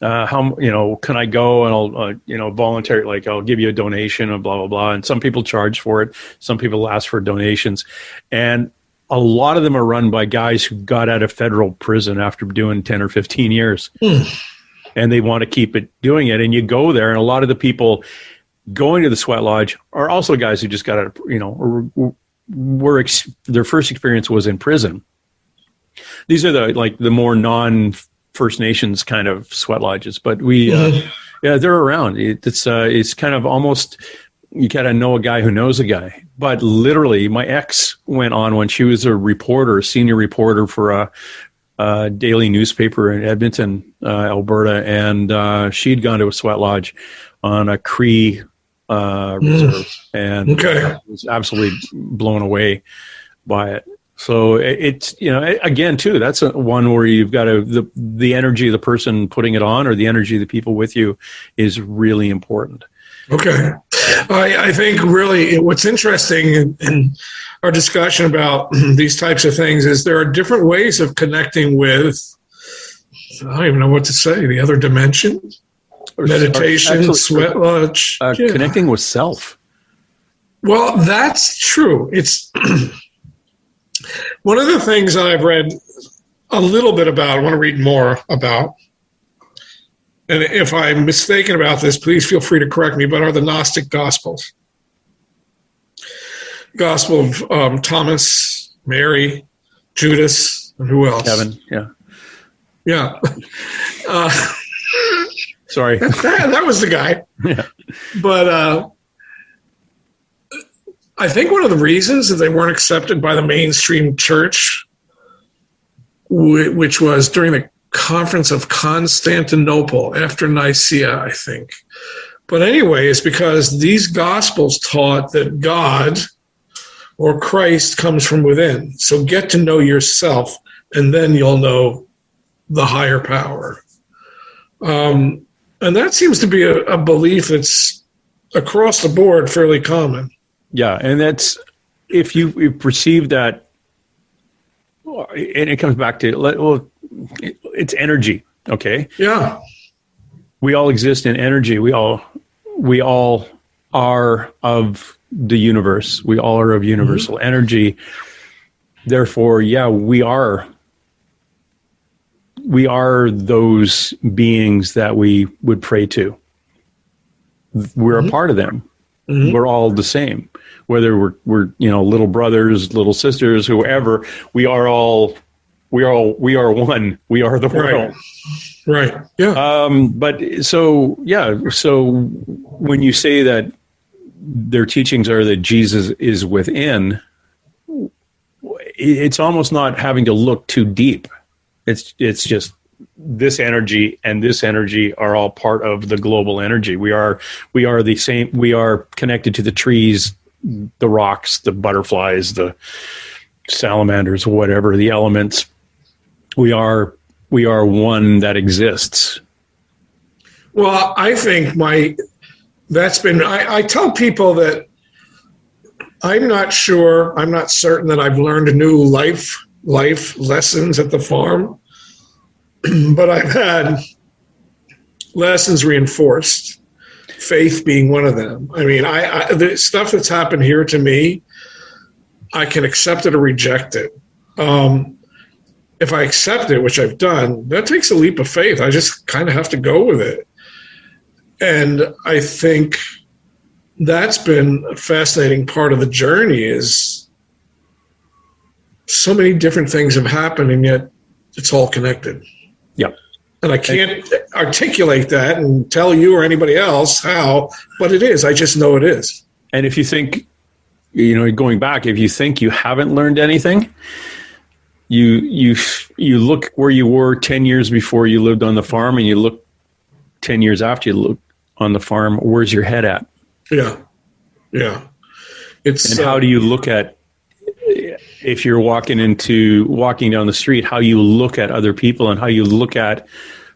How can I go and I'll volunteer? I'll give you a donation and blah blah blah. And some people charge for it. Some people ask for donations, and a lot of them are run by guys who got out of federal prison after doing 10 or 15 years. and they want to keep it doing it. And you go there, and a lot of the people going to the sweat lodge are also guys who just got out, their first experience was in prison. These are the more non-First Nations kind of sweat lodges, but they're around. It's kind of almost, you gotta know a guy who knows a guy. But literally, my ex went on when she was a senior reporter for a daily newspaper in Edmonton, Alberta, and she'd gone to a sweat lodge on a Cree reserve, and was absolutely blown away by it. So it's, again, too, that's one where you've got the energy of the person putting it on, or the energy of the people with you, is really important. Okay. I think really what's interesting in our discussion about these types of things is there are different ways of connecting with, I don't even know what to say, the other dimension, meditation, sweat lodge. Connecting with self. Well, that's true. It's one of the things I've read a little bit about, I want to read more about, and if I'm mistaken about this, please feel free to correct me, but are the Gnostic Gospels. Gospel of Thomas, Mary, Judas, and who else? Kevin, yeah. Yeah. Sorry. that was the guy. Yeah. But I think one of the reasons that they weren't accepted by the mainstream church, which was during the Conference of Constantinople after Nicaea, I think. But anyway, it's because these Gospels taught that God or Christ comes from within. So get to know yourself, and then you'll know the higher power. And that seems to be a belief that's across the board fairly common. Yeah, and that's, if you perceive that, and it comes back to, it's energy, okay? Yeah. We all exist in energy. We all are of the universe. We all are of universal energy. Therefore, we are those beings that we would pray to. We're a part of them. Mm-hmm. We're all the same. Whether we're little brothers, little sisters, whoever, we are one. We are the world. Right. Yeah. But so when you say that their teachings are that Jesus is within, it's almost not having to look too deep. It's just this energy and this energy are all part of the global energy. We are the same. We are connected to the trees, the rocks, the butterflies, the salamanders, whatever, the elements. We are one that exists. Well, I think I tell people that I'm not certain that I've learned new life lessons at the farm, but I've had lessons reinforced, faith being one of them. I mean, the stuff that's happened here to me, I can accept it or reject it. If I accept it, which I've done, that takes a leap of faith. I just kind of have to go with it. And I think that's been a fascinating part of the journey, is so many different things have happened, and yet it's all connected. Yep. And I can't articulate that and tell you or anybody else how, but it is. I just know it is. And if you think, going back, if you think you haven't learned anything, you look where you were 10 years before you lived on the farm, and you look 10 years after you lived on the farm. Where's your head at? Yeah. And how do you look at, if you're walking down the street, how you look at other people and how you look at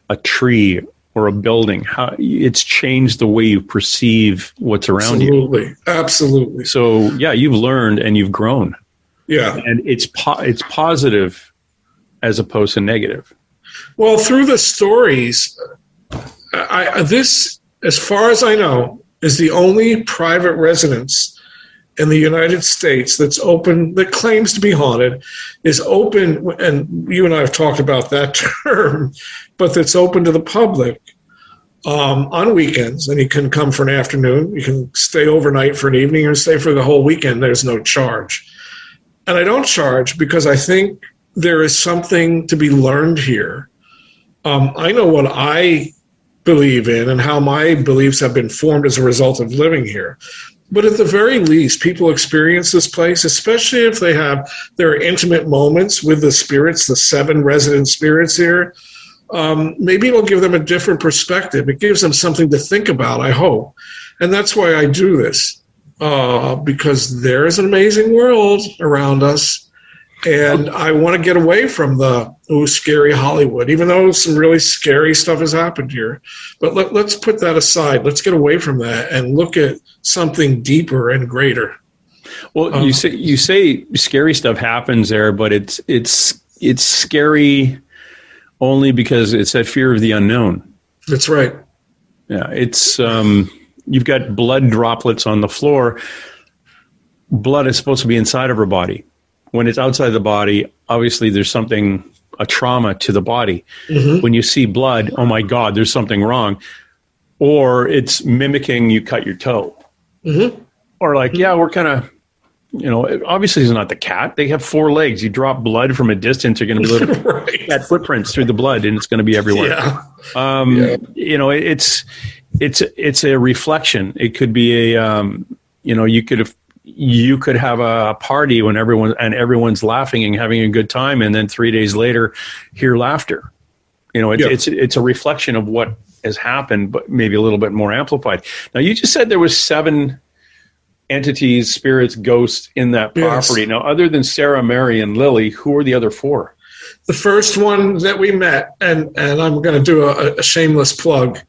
a tree or a building? How it's changed the way you perceive what's around you. Absolutely. So you've learned and you've grown. Yeah. And it's positive as opposed to negative. Well, through the stories, this, as far as I know, is the only private residence in the United States that's open, that claims to be haunted, is open, and you and I have talked about that term, but that's open to the public on weekends, and you can come for an afternoon, you can stay overnight for an evening, or stay for the whole weekend. There's no charge. And I don't charge because I think there is something to be learned here. I know what I believe in and how my beliefs have been formed as a result of living here. But at the very least, people experience this place, especially if they have their intimate moments with the spirits, the 7 resident spirits here. Maybe it'll give them a different perspective. It gives them something to think about, I hope. And that's why I do this, because there is an amazing world around us. And I want to get away from the scary Hollywood, even though some really scary stuff has happened here. But let's put that aside. Let's get away from that and look at something deeper and greater. Well, you say scary stuff happens there, but it's scary only because it's that fear of the unknown. That's right. Yeah, it's you've got blood droplets on the floor. Blood is supposed to be inside of our body. When it's outside the body, obviously there's something, a trauma to the body. Mm-hmm. When you see blood, oh my God, there's something wrong. Or it's mimicking you cut your toe. Mm-hmm. Or like, yeah, we're kind of, obviously it's not the cat. They have 4 legs. You drop blood from a distance, you're going to be little right. cat footprints through the blood, and it's going to be everywhere. Yeah. It's a reflection. It could be you could have a party when everyone's laughing and having a good time, and then 3 days later hear laughter. It's a reflection of what has happened, but maybe a little bit more amplified. Now, you just said there was 7 entities, spirits, ghosts in that property. Yes. Now, other than Sarah, Mary, and Lily, who are the other 4? The first one that we met, and I'm going to do a shameless plug,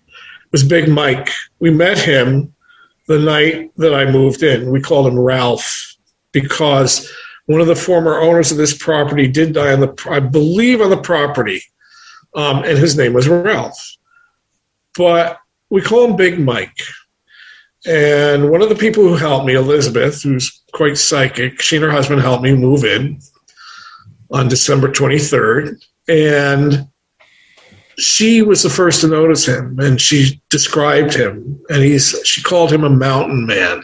was Big Mike. We met him the night that I moved in. We called him Ralph because one of the former owners of this property did die on the property, and his name was Ralph. But we call him Big Mike. And one of the people who helped me, Elizabeth, who's quite psychic, she and her husband helped me move in on December 23rd. And she was the first to notice him, and she described him. And she called him a mountain man,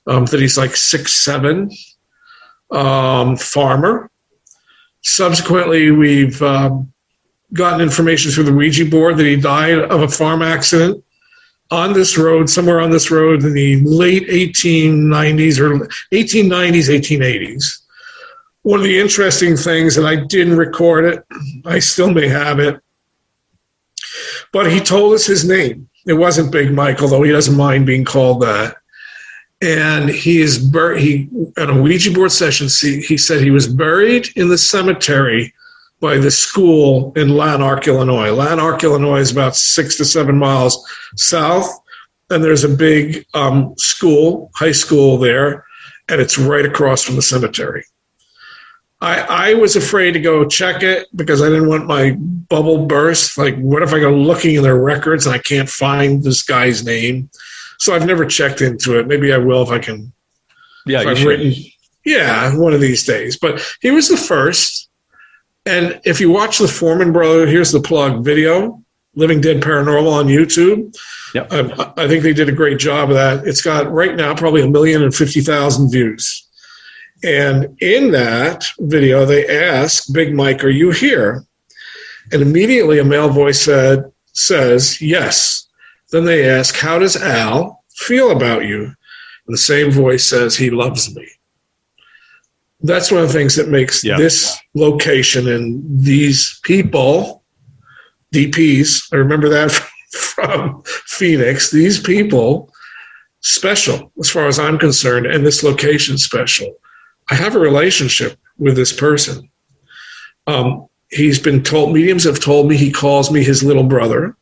that he's like 6'7", farmer. Subsequently, we've gotten information through the Ouija board that he died of a farm accident on this road, somewhere on this road in the late 1890s or 1880s. One of the interesting things, and I didn't record it, I still may have it, but he told us his name. It wasn't Big Mike, although he doesn't mind being called that. And he at a Ouija board session, he said he was buried in the cemetery by the school in Lanark, Illinois. Lanark, Illinois is about 6 to 7 miles south, and there's a big high school there, and it's right across from the cemetery. I was afraid to go check it because I didn't want my bubble burst. Like, what if I go looking in their records and I can't find this guy's name? So I've never checked into it. Maybe I will if I can. Yeah, you should. Yeah, one of these days. But he was the first. And if you watch the Foreman Brother, here's the plug video, Living Dead Paranormal on YouTube. Yep. I think they did a great job of that. It's got right now probably 1,050,000 views. And in that video, they ask Big Mike, "Are you here?" And immediately a male voice says, "Yes." Then they ask, "How does Al feel about you?" And the same voice says, "He loves me." That's one of the things that makes this location and these people, DPs, I remember that from Phoenix, these people special as far as I'm concerned, and this location special. I have a relationship with this person. He's been told, mediums have told me he calls me his little brother.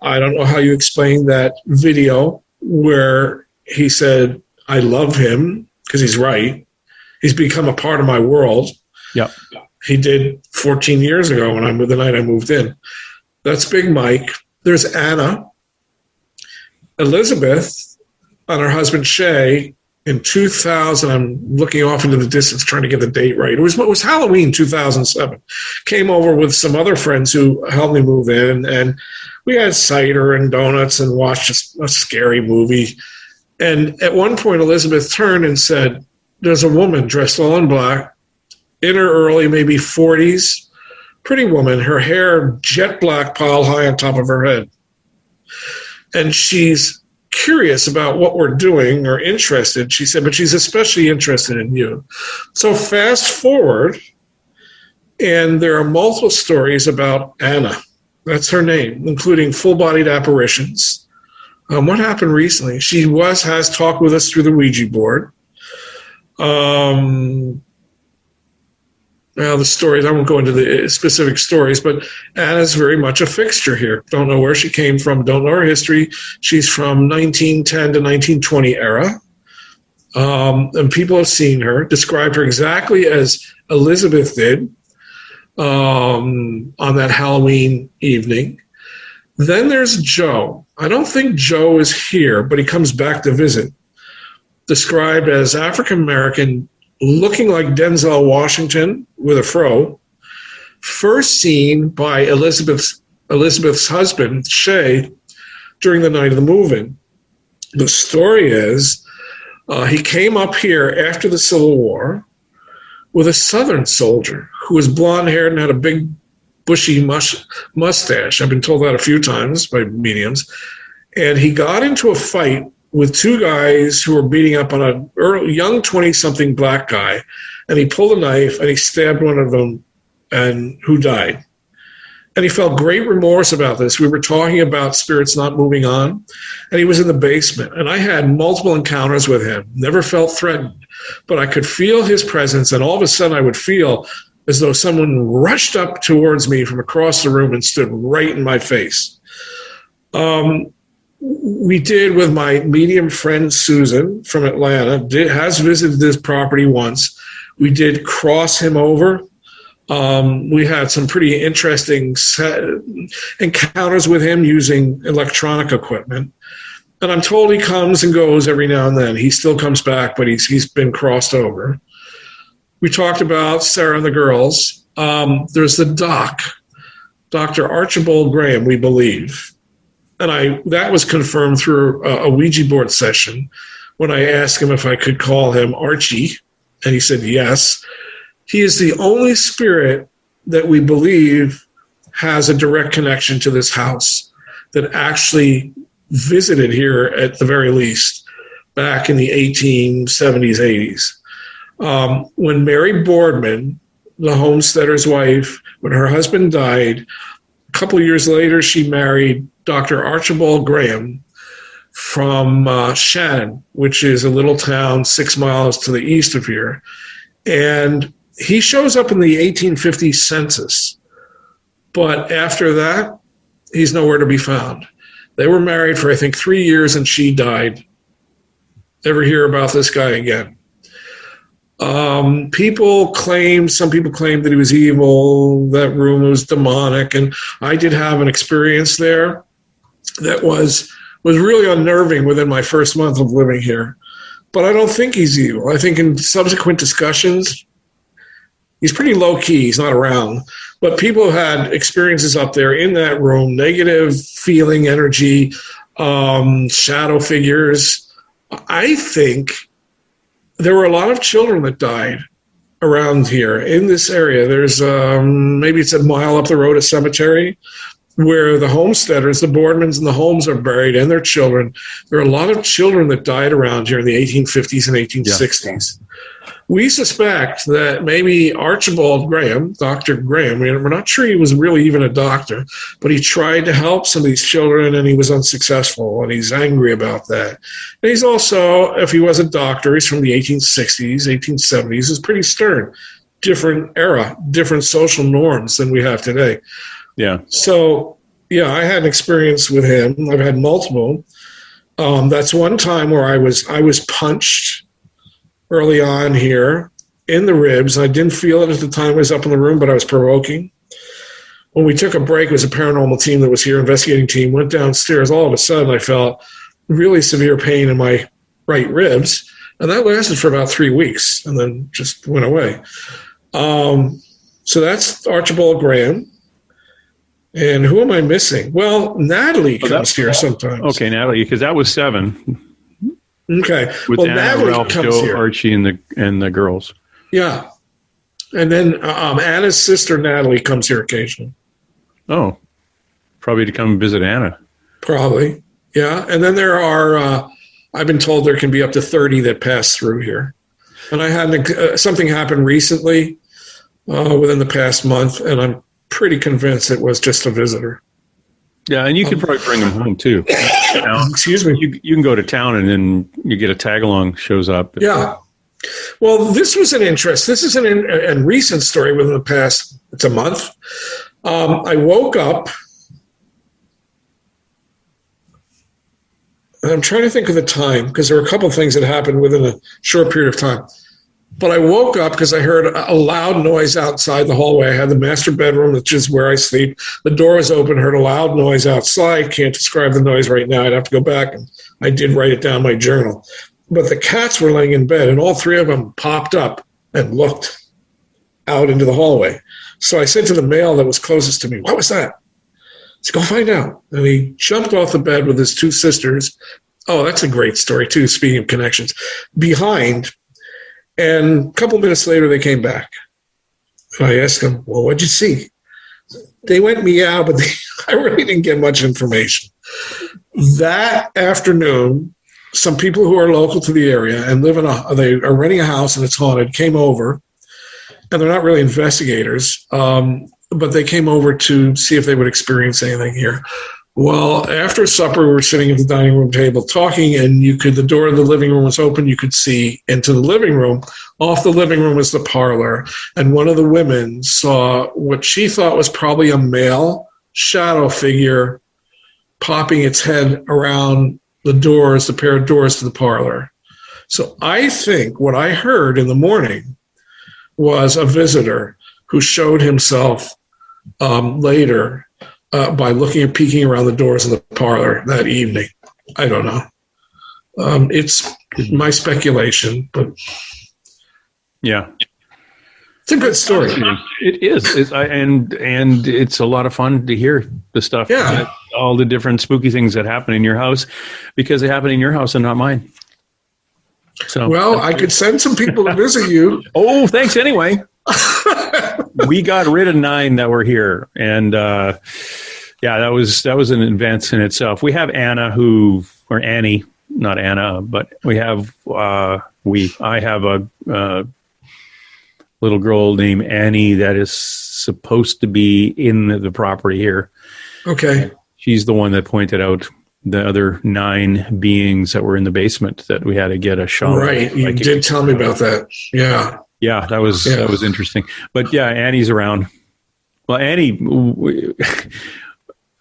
I don't know how you explain that video where he said, "I love him," because he's right. He's become a part of my world. Yeah, he did 14 years ago the night I moved in. That's Big Mike. There's Anna. Elizabeth and her husband Shay in 2000. I'm looking off into the distance trying to get the date right. It was Halloween 2007. Came over with some other friends who helped me move in, and we had cider and donuts and watched a scary movie. And at one point, Elizabeth turned and said, "There's a woman dressed all in black, in her early, maybe 40s, pretty woman, her hair jet black piled high on top of her head. And she's curious about what we're doing or interested," she said, "but she's especially interested in you." So fast forward, and there are multiple stories about Anna. That's her name, including full-bodied apparitions. What happened recently? She has talked with us through the Ouija board. Now, the stories, I won't go into the specific stories, but Anna's very much a fixture here. Don't know where she came from, don't know her history. She's from 1910 to 1920 era. And people have seen her, described her exactly as Elizabeth did on that Halloween evening. Then there's Joe. I don't think Joe is here, but he comes back to visit. Described as African-American, looking like Denzel Washington with a fro, first seen by Elizabeth's husband, Shay, during the night of the move-in. The story is he came up here after the Civil War with a Southern soldier who was blonde-haired and had a big, bushy mustache. I've been told that a few times by mediums. And he got into a fight with two guys who were beating up on a young 20-something black guy, and he pulled a knife and he stabbed one of them, and who died. And he felt great remorse about this. We were talking about spirits not moving on, and he was in the basement. And I had multiple encounters with him, never felt threatened, but I could feel his presence, and all of a sudden I would feel as though someone rushed up towards me from across the room and stood right in my face. We did with my medium friend Susan from Atlanta, has visited this property once. We did cross him over. We had some pretty interesting encounters with him using electronic equipment. And I'm told he comes and goes every now and then. He still comes back, but he's been crossed over. We talked about Sarah and the girls. There's the doc, Dr. Archibald Graham, we believe. And that was confirmed through a Ouija board session when I asked him if I could call him Archie, and he said yes. He is the only spirit that we believe has a direct connection to this house that actually visited here at the very least back in the 1870s, 80s. When Mary Boardman, the homesteader's wife, when her husband died, a couple of years later she married Dr. Archibald Graham from Shannon, which is a little town 6 miles to the east of here. And he shows up in the 1850 census. But after that, he's nowhere to be found. They were married for, I think, 3 years, and she died. Never hear about this guy again. Some people claim that he was evil, that room was demonic, and I did have an experience there that was really unnerving within my first month of living here. But I don't think he's evil. I think in subsequent discussions, he's pretty low-key. He's not around. But people had experiences up there in that room, negative feeling, energy, shadow figures. I think there were a lot of children that died around here in this area. There's maybe it's a mile up the road, a cemetery where the homesteaders, the Boardmans and the Holmes are buried, and their children. There are a lot of children that died around here in the 1850s and 1860s. Yeah. We suspect that maybe Archibald Graham, Dr. Graham, we're not sure he was really even a doctor, but he tried to help some of these children and he was unsuccessful, and he's angry about that. And he's also, if he was a doctor, he's from the 1860s, 1870s, is pretty stern. Different era, different social norms than we have today. Yeah. So, yeah, I had an experience with him. I've had multiple. That's one time where I was punched early on here in the ribs. I didn't feel it at the time I was up in the room, but I was provoking. When we took a break, it was a paranormal team that was here, investigating team, went downstairs. All of a sudden, I felt really severe pain in my right ribs. And that lasted for about 3 weeks and then just went away. So that's Archibald Graham. And who am I missing? Well, Natalie comes here sometimes. Okay, Natalie, because that was 7. Okay. With well, Anna, Natalie Ralph, comes Joe, here. Archie, and the girls. Yeah. And then Anna's sister, Natalie, comes here occasionally. Oh, probably to come visit Anna. Probably. Yeah. And then there are, I've been told there can be up to 30 that pass through here. And I had something happen recently within the past month, and I'm pretty convinced it was just a visitor. Yeah, and you could probably bring them home too. Excuse me. You can go to town and then you get a tag along shows up. Yeah. Well, this was an interest. This is a recent story within the past, it's a month. I woke up, and I'm trying to think of the time because there were a couple of things that happened within a short period of time. But I woke up because I heard a loud noise outside the hallway. I had the master bedroom, which is where I sleep. The door was open, heard a loud noise outside. Can't describe the noise right now. I'd have to go back, and I did write it down in my journal. But the cats were laying in bed, and all 3 of them popped up and looked out into the hallway. So I said to the male that was closest to me, "What was that?" Let's go find out. And he jumped off the bed with his 2 sisters. Oh, that's a great story, too, speaking of connections. Behind. And a couple minutes later, they came back. And I asked them, "Well, what'd you see?" They went meow, but I really didn't get much information. That afternoon, some people who are local to the area and they are renting a house and it's haunted came over, and they're not really investigators, but they came over to see if they would experience anything here. Well, after supper, we were sitting at the dining room table talking, and the door of the living room was open. You could see into the living room. Off the living room was the parlor, and one of the women saw what she thought was probably a male shadow figure popping its head around the doors, the pair of doors to the parlor. So I think what I heard in the morning was a visitor who showed himself later by peeking around the doors of the parlor that evening. I don't know. It's my speculation, but yeah, it's a good story. It is, and it's a lot of fun to hear the stuff. Yeah, all the different spooky things that happen in your house because they happen in your house and not mine. So, well, I could send some people to visit you. Oh, thanks anyway. We got rid of 9 that were here, and yeah, that was an advance in itself. We have Annie, not Anna, but we have I have a little girl named Annie that is supposed to be in the property here. Okay, she's the one that pointed out the other 9 beings that were in the basement that we had to get a shot. Right, you did tell me about that. Yeah. Yeah, that was interesting. But yeah, Annie's around. Well, Annie,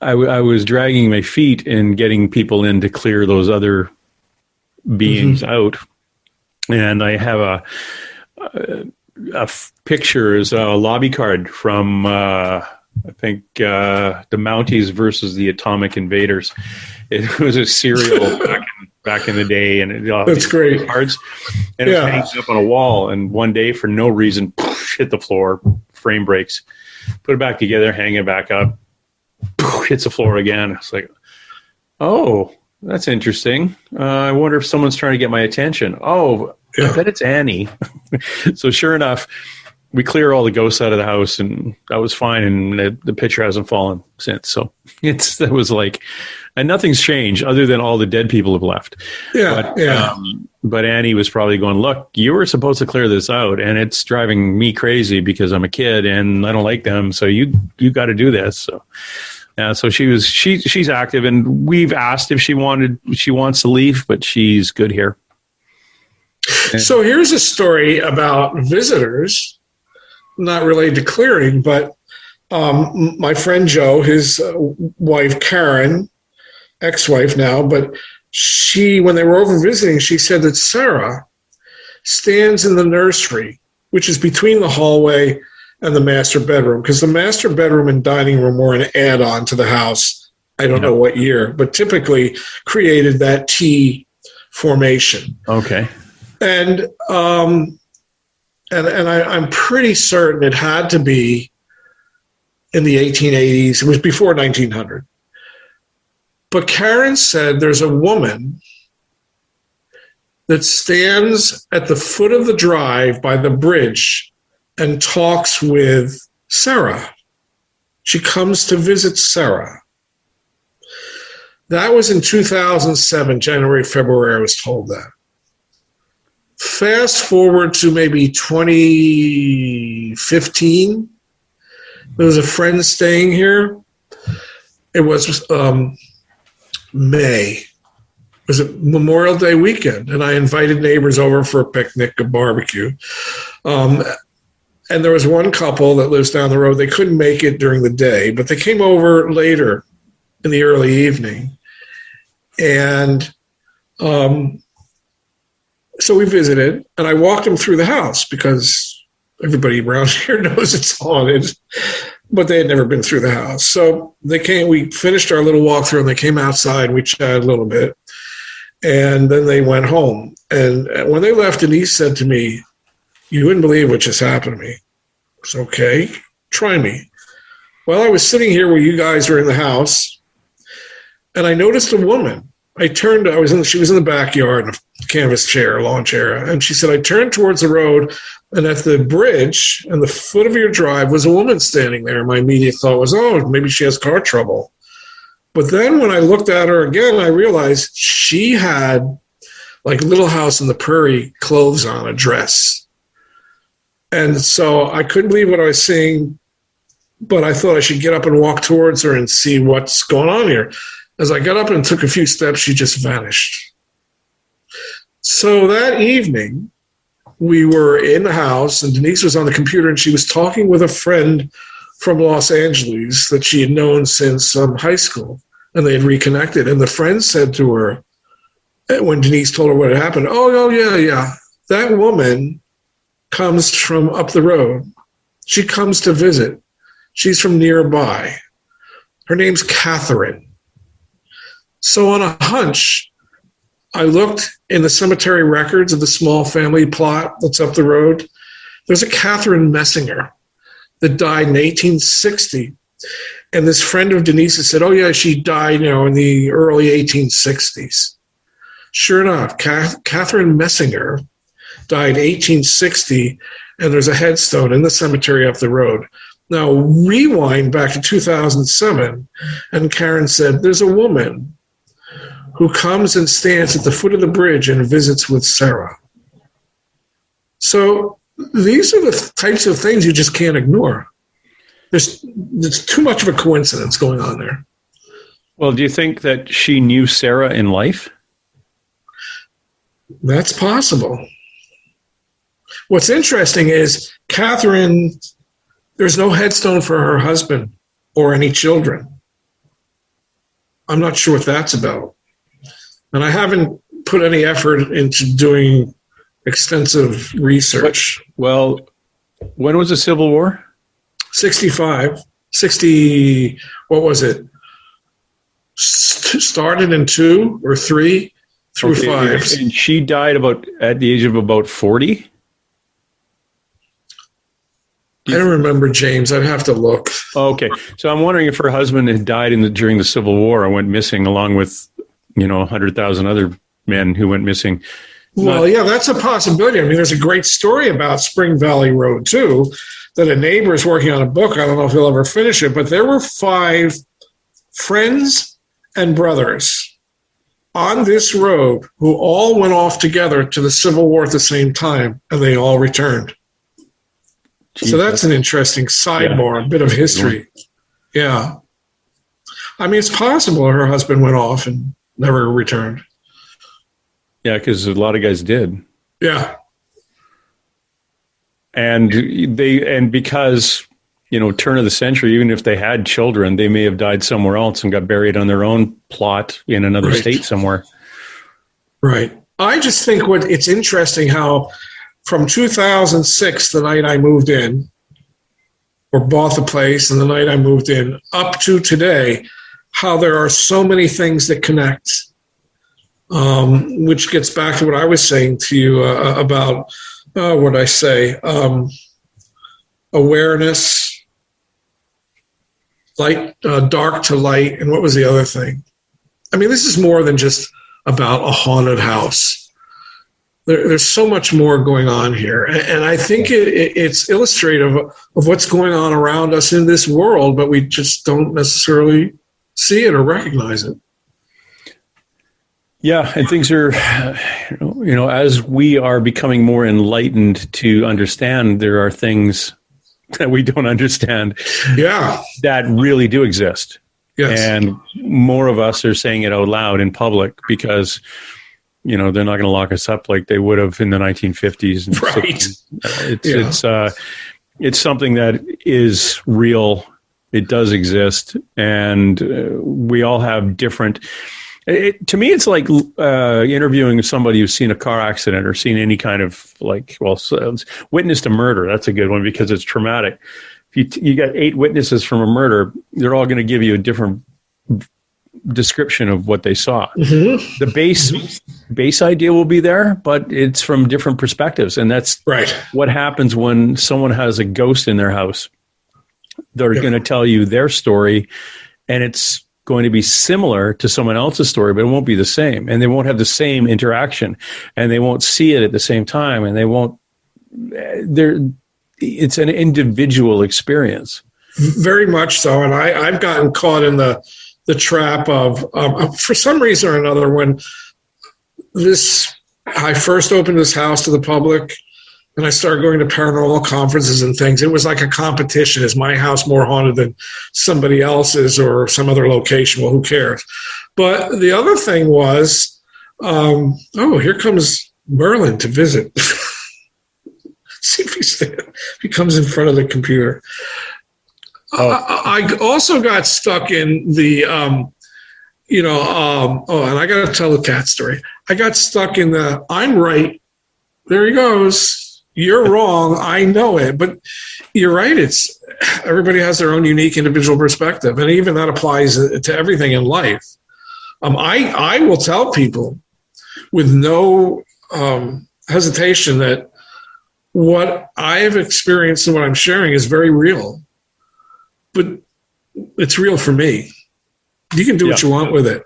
I was dragging my feet and getting people in to clear those other beings out, and I have a picture as a lobby card from I think the Mounties versus the Atomic Invaders. It was a serial back in the day, and that's great cards, and it was hanging up on a wall. And one day, for no reason, hit the floor, frame breaks. Put it back together, hang it back up, hits the floor again. It's like, oh, that's interesting. I wonder if someone's trying to get my attention. Oh, I bet it's Annie. So sure enough, we clear all the ghosts out of the house, and that was fine. And the picture hasn't fallen since. So that was like. And nothing's changed other than all the dead people have left. Yeah, but Annie was probably going, look, you were supposed to clear this out, and it's driving me crazy because I'm a kid and I don't like them. So you got to do this. So so she's active, and we've asked if she wants to leave, but she's good here. So here's a story about visitors, not related to clearing, but my friend Joe, his wife Karen, ex-wife now, but when they were over visiting, she said that Sarah stands in the nursery, which is between the hallway and the master bedroom, because the master bedroom and dining room were an add-on to the house. I don't know what year, but typically created that T formation. Okay. And I'm pretty certain it had to be in the 1880s. It was before 1900. But Karen said there's a woman that stands at the foot of the drive by the bridge and talks with Sarah. She comes to visit Sarah. That was in 2007, January, February, I was told that. Fast forward to maybe 2015. There was a friend staying here. It was May. It was a Memorial Day weekend, and I invited neighbors over for a picnic, a barbecue. And there was one couple that lives down the road. They couldn't make it during the day, but they came over later in the early evening. And so we visited, and I walked them through the house because everybody around here knows it's haunted, but they had never been through the house. So they came, we finished our little walkthrough, and they came outside, and we chatted a little bit, and then they went home. And when they left, Denise said to me, "You wouldn't believe what just happened to me." I said, "Okay, try me." Well, I was sitting here where you guys were in the house, and I noticed a woman. She was in the backyard in a canvas chair, lawn chair, and she said, "I turned towards the road, and at the bridge and the foot of your drive was a woman standing there." My immediate thought was, oh, maybe she has car trouble. But then when I looked at her again, I realized she had like Little House on the Prairie clothes on, a dress. And so I couldn't believe what I was seeing, but I thought I should get up and walk towards her and see what's going on here. As I got up and took a few steps, she just vanished. So that evening, we were in the house, and Denise was on the computer, and she was talking with a friend from Los Angeles that she had known since high school, and they had reconnected. And the friend said to her, when Denise told her what had happened, oh, yeah, that woman comes from up the road. She comes to visit. She's from nearby. Her name's Catherine. So on a hunch, I looked in the cemetery records of the small family plot that's up the road. There's a Catherine Messinger that died in 1860. And this friend of Denise's said, oh, yeah, she died, in the early 1860s. Sure enough, Catherine Messinger died 1860, and there's a headstone in the cemetery up the road. Now, rewind back to 2007, and Karen said, there's a woman who comes and stands at the foot of the bridge and visits with Sarah. So these are the types of things you just can't ignore. There's too much of a coincidence going on there. Well, do you think that she knew Sarah in life? That's possible. What's interesting is Catherine, there's no headstone for her husband or any children. I'm not sure what that's about. And I haven't put any effort into doing extensive research. Well, when was the Civil War? 60, what was it? Started in 2 or 3 through 5. And she died at the age of about 40? I don't remember, James. I'd have to look. Okay. So I'm wondering if her husband had died during the Civil War and went missing along with 100,000 other men who went missing. Well, yeah, that's a possibility. I mean, there's a great story about Spring Valley Road, too, that a neighbor is working on a book. I don't know if he'll ever finish it, but there were 5 friends and brothers on this road who all went off together to the Civil War at the same time, and they all returned. Jesus. So that's an interesting sidebar, a bit of history. Yeah. I mean, it's possible her husband went off and never returned. Yeah, because a lot of guys did. Yeah. And because, turn of the century, even if they had children, they may have died somewhere else and got buried on their own plot in another state somewhere. Right. I just think it's interesting how from 2006, the night I moved in, or bought the place, and the night I moved in, up to today, how there are so many things that connect. which gets back to what I was saying to you about, what I say, awareness, light, dark to light, and what was the other thing? I mean, this is more than just about a haunted house. There's so much more going on here. And I think it's illustrative of what's going on around us in this world, but we just don't necessarily see it or recognize it. Yeah, and things are, as we are becoming more enlightened to understand, there are things that we don't understand that really do exist. Yes. And more of us are saying it out loud in public because, they're not going to lock us up like they would have in the 1950s. And right. 60s. It's something that is real. It does exist. And we all have different... to me, it's like interviewing somebody who's seen a car accident or seen any kind of witnessed a murder. That's a good one because it's traumatic. If you got 8 witnesses from a murder, they're all going to give you a different description of what they saw. Mm-hmm. The base idea will be there, but it's from different perspectives. And that's right. What happens when someone has a ghost in their house. They're going to tell you their story, and it's going to be similar to someone else's story, but it won't be the same, and they won't have the same interaction, and they won't see it at the same time, and they won't. It's an individual experience. Very much so, and I've gotten caught in the trap of for some reason or another when I first opened this house to the public. And I started going to paranormal conferences and things. It was like a competition. Is my house more haunted than somebody else's or some other location? Well, who cares? But the other thing was, here comes Merlin to visit. See if he comes in front of the computer. I also got stuck in the, and I got to tell the cat story. I got stuck in the, I'm right. There he goes. You're wrong. I know it, but you're right. It's everybody has their own unique individual perspective. And even that applies to everything in life. I will tell people with no hesitation that what I have experienced and what I'm sharing is very real, but it's real for me. You can do what you want with it,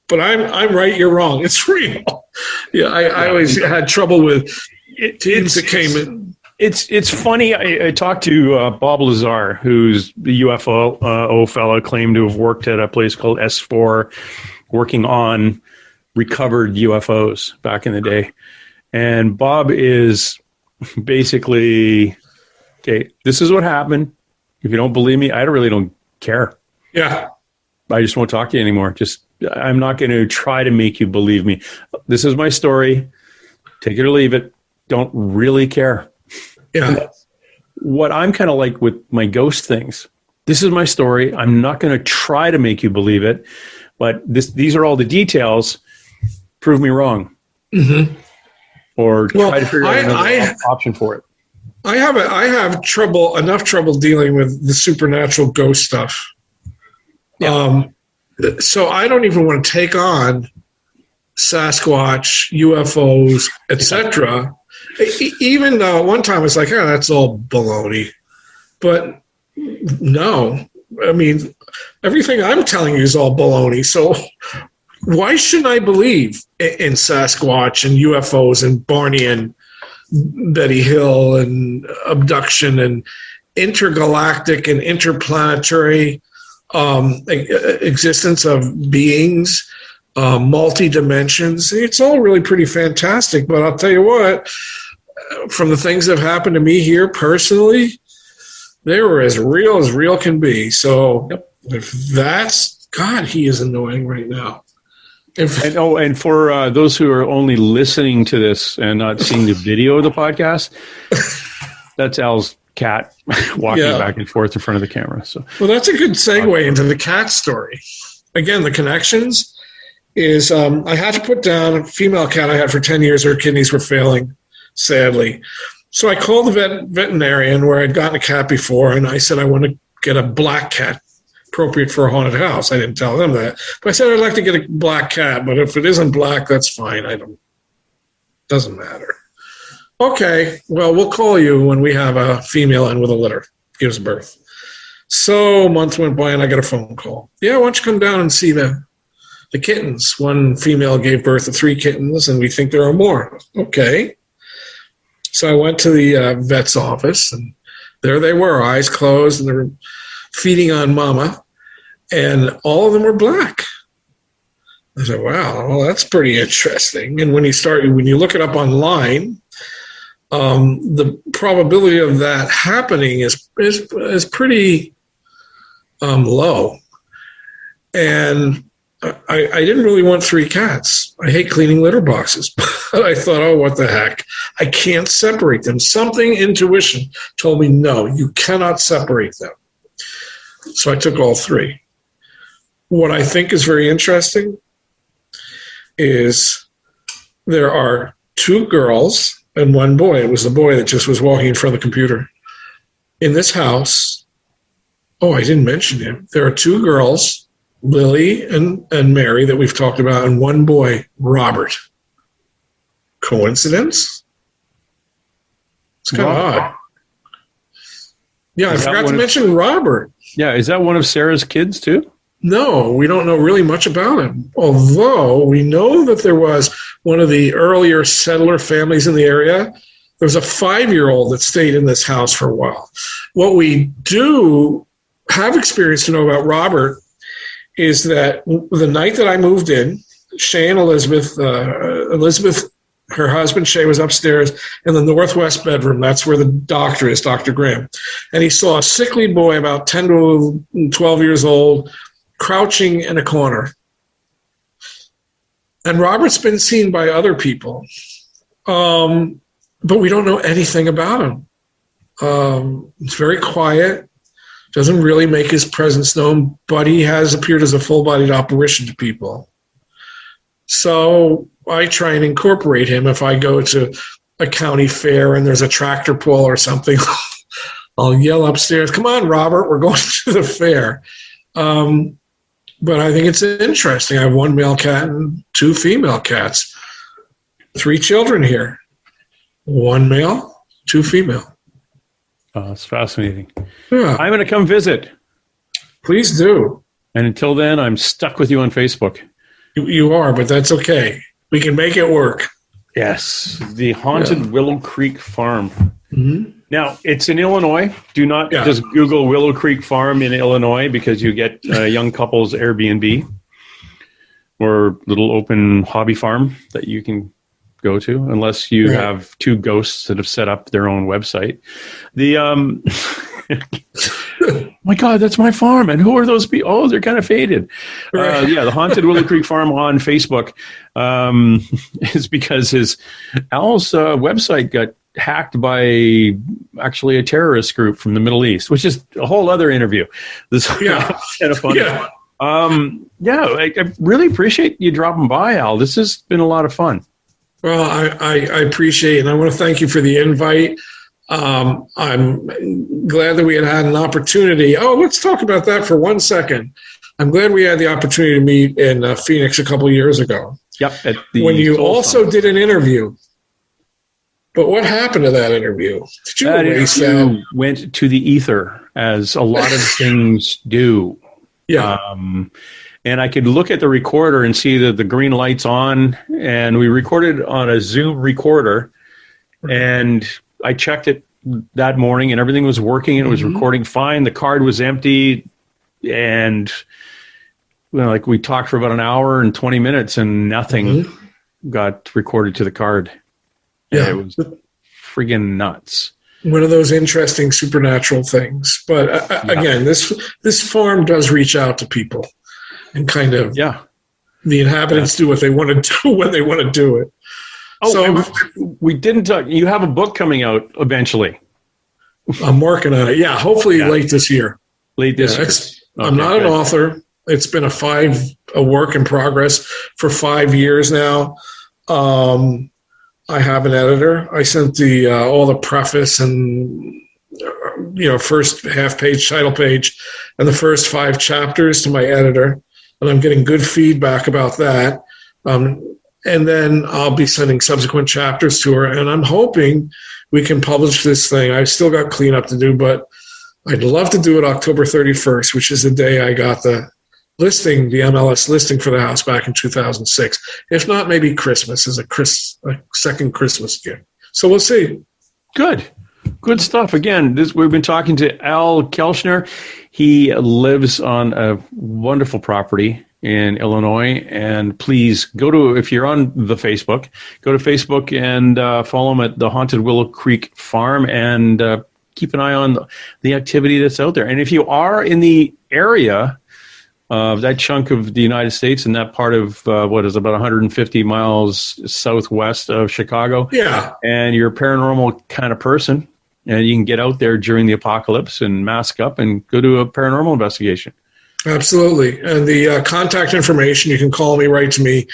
but I'm right, you're wrong. It's real. Yeah, I always had trouble with teams that came in. It's funny. I talked to Bob Lazar, who's the UFO fellow, claimed to have worked at a place called S4, working on recovered UFOs back in the day. And Bob is basically, okay, this is what happened. If you don't believe me, I really don't care. Yeah. I just won't talk to you anymore. I'm not going to try to make you believe me. This is my story. Take it or leave it. Don't really care. Yeah. What I'm kind of like with my ghost things, this is my story. I'm not going to try to make you believe it, but these are all the details. Prove me wrong. Mm-hmm. Or try to figure out another option for it. I have enough trouble dealing with the supernatural ghost stuff. Yeah. So I don't even want to take on Sasquatch, UFOs, etc. Even though one time it's like, that's all baloney. But no, I mean, everything I'm telling you is all baloney. So why shouldn't I believe in Sasquatch and UFOs and Barney and Betty Hill and abduction and intergalactic and interplanetary existence of beings, multi-dimensions? It's all really pretty fantastic, but I'll tell you what, from the things that have happened to me here personally, they were as real can be. So if that's, God, he is annoying right now. And for those who are only listening to this and not seeing the video of the podcast, that's Al's cat walking back and forth in front of the camera. So, well, that's a good segue into the cat story. Again, the connections is I had to put down a female cat I had for 10 years. Her kidneys were failing, sadly. So I called the veterinarian where I'd gotten a cat before, and I said, I want to get a black cat, appropriate for a haunted house. I didn't tell them that. But I said I'd like to get a black cat, but if it isn't black, that's fine. Doesn't matter. Okay, well, we'll call you when we have a female in with a litter, gives birth. So a month went by and I got a phone call. Yeah, why don't you come down and see the kittens? One female gave birth to 3 kittens, and we think there are more. Okay. So I went to the vet's office, and there they were, eyes closed, and they were feeding on mama, and all of them were black. I said, wow, well, that's pretty interesting. And when you look it up online, the probability of that happening is pretty low. And I didn't really want 3 cats. I hate cleaning litter boxes. But I thought, oh, what the heck? I can't separate them. Intuition told me, no, you cannot separate them. So I took all 3. What I think is very interesting is there are 2 girls and 1 boy. It was the boy that just was walking in front of the computer. In this house, oh, I didn't mention him. There are 2 girls, Lily and Mary, that we've talked about, and 1 boy, Robert. Coincidence? It's kind of odd. Yeah, I forgot to mention Robert. Yeah, is that one of Sarah's kids too? No, we don't know really much about him. Although we know that there was one of the earlier settler families in the area. There was a 5-year-old that stayed in this house for a while. What we do have experience to know about Robert is that the night that I moved in, Shay and Elizabeth, her husband Shay, was upstairs in the northwest bedroom. That's where the doctor is, Dr. Graham. And he saw a sickly boy about 10 to 12 years old crouching in a corner. And Robert's been seen by other people, but we don't know anything about him. He's very quiet, doesn't really make his presence known, but he has appeared as a full-bodied apparition to people. So I try and incorporate him. If I go to a county fair and there's a tractor pull or something, I'll yell upstairs, "Come on, Robert, we're going to the fair." But I think it's interesting. I have 1 male cat and 2 female cats. 3 children here. 1 male, 2 female. Oh, that's fascinating. Yeah. I'm going to come visit. Please do. And until then, I'm stuck with you on Facebook. You are, but that's okay. We can make it work. Yes. The Haunted Willow Creek Farm. Mm-hmm. Now, it's in Illinois. Do not just Google Willow Creek Farm in Illinois, because you get young couples Airbnb or little open hobby farm that you can go to, unless you have 2 ghosts that have set up their own website. The my God, that's my farm. And who are those people? Oh, they're kind of faded. The Haunted Willow Creek Farm on Facebook is because Al's website got hacked by actually a terrorist group from the Middle East, which is a whole other interview. This kind of fun. Yeah. I really appreciate you dropping by, Al. This has been a lot of fun. Well, I appreciate it, and I want to thank you for the invite. I'm glad that we had an opportunity. Oh, let's talk about that for 1 second. I'm glad we had the opportunity to meet in Phoenix a couple of years ago. Yep. When you also did an interview. But what happened to that interview? Did you erase that? Went to the ether, as a lot of things do. Yeah. And I could look at the recorder and see that the green light's on, and we recorded on a Zoom recorder, and I checked it that morning and everything was working and it was recording fine. The card was empty, and we talked for about an hour and 20 minutes and nothing got recorded to the card. Yeah. And it was friggin' nuts. One of those interesting supernatural things. But again, this farm does reach out to people, and kind of the inhabitants do what they want to do when they want to do it. Oh, so we didn't talk. You have a book coming out eventually. I'm working on it. Yeah, hopefully late this year. Late this year. I'm not an author. It's been a work in progress for 5 years now. I have an editor. I sent all the preface and first half-page title page and the first 5 chapters to my editor, and I'm getting good feedback about that. And then I'll be sending subsequent chapters to her, and I'm hoping we can publish this thing. I've still got cleanup to do, but I'd love to do it October 31st, which is the day I got the listing, the MLS listing for the house back in 2006. If not, maybe Christmas as a second Christmas gift. So we'll see. Good stuff. Again, we've been talking to Al Kelchner. He lives on a wonderful property in Illinois. And please if you're on the Facebook, go to Facebook and follow him at the Haunted Willow Creek Farm and keep an eye on the activity that's out there. And if you are in the area of that chunk of the United States and that part of what is about 150 miles southwest of Chicago, and you're a paranormal kind of person, and you can get out there during the apocalypse and mask up and go to a paranormal investigation. Absolutely. And the contact information, you can call me, write to me.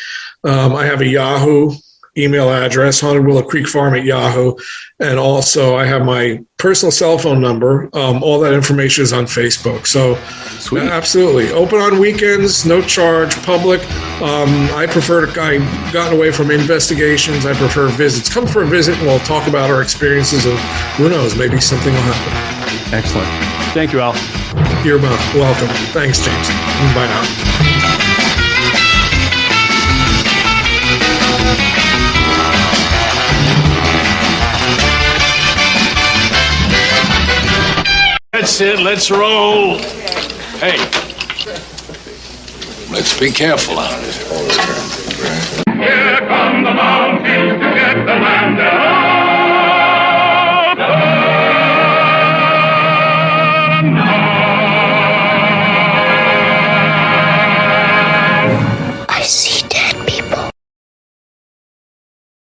I have a Yahoo email address, Haunted Willow Creek Farm at Yahoo. And also I have my personal cell phone number. All that information is on Facebook. So Sweet. Absolutely. Open on weekends, no charge, public. I've gotten away from investigations. I prefer visits. Come for a visit and we'll talk about our experiences, and who knows, maybe something will happen. Excellent. Thank you, Al. You're welcome. Thanks, James. Bye now. That's it. Let's roll. Hey. Let's be careful out Here come the mountains to get the land.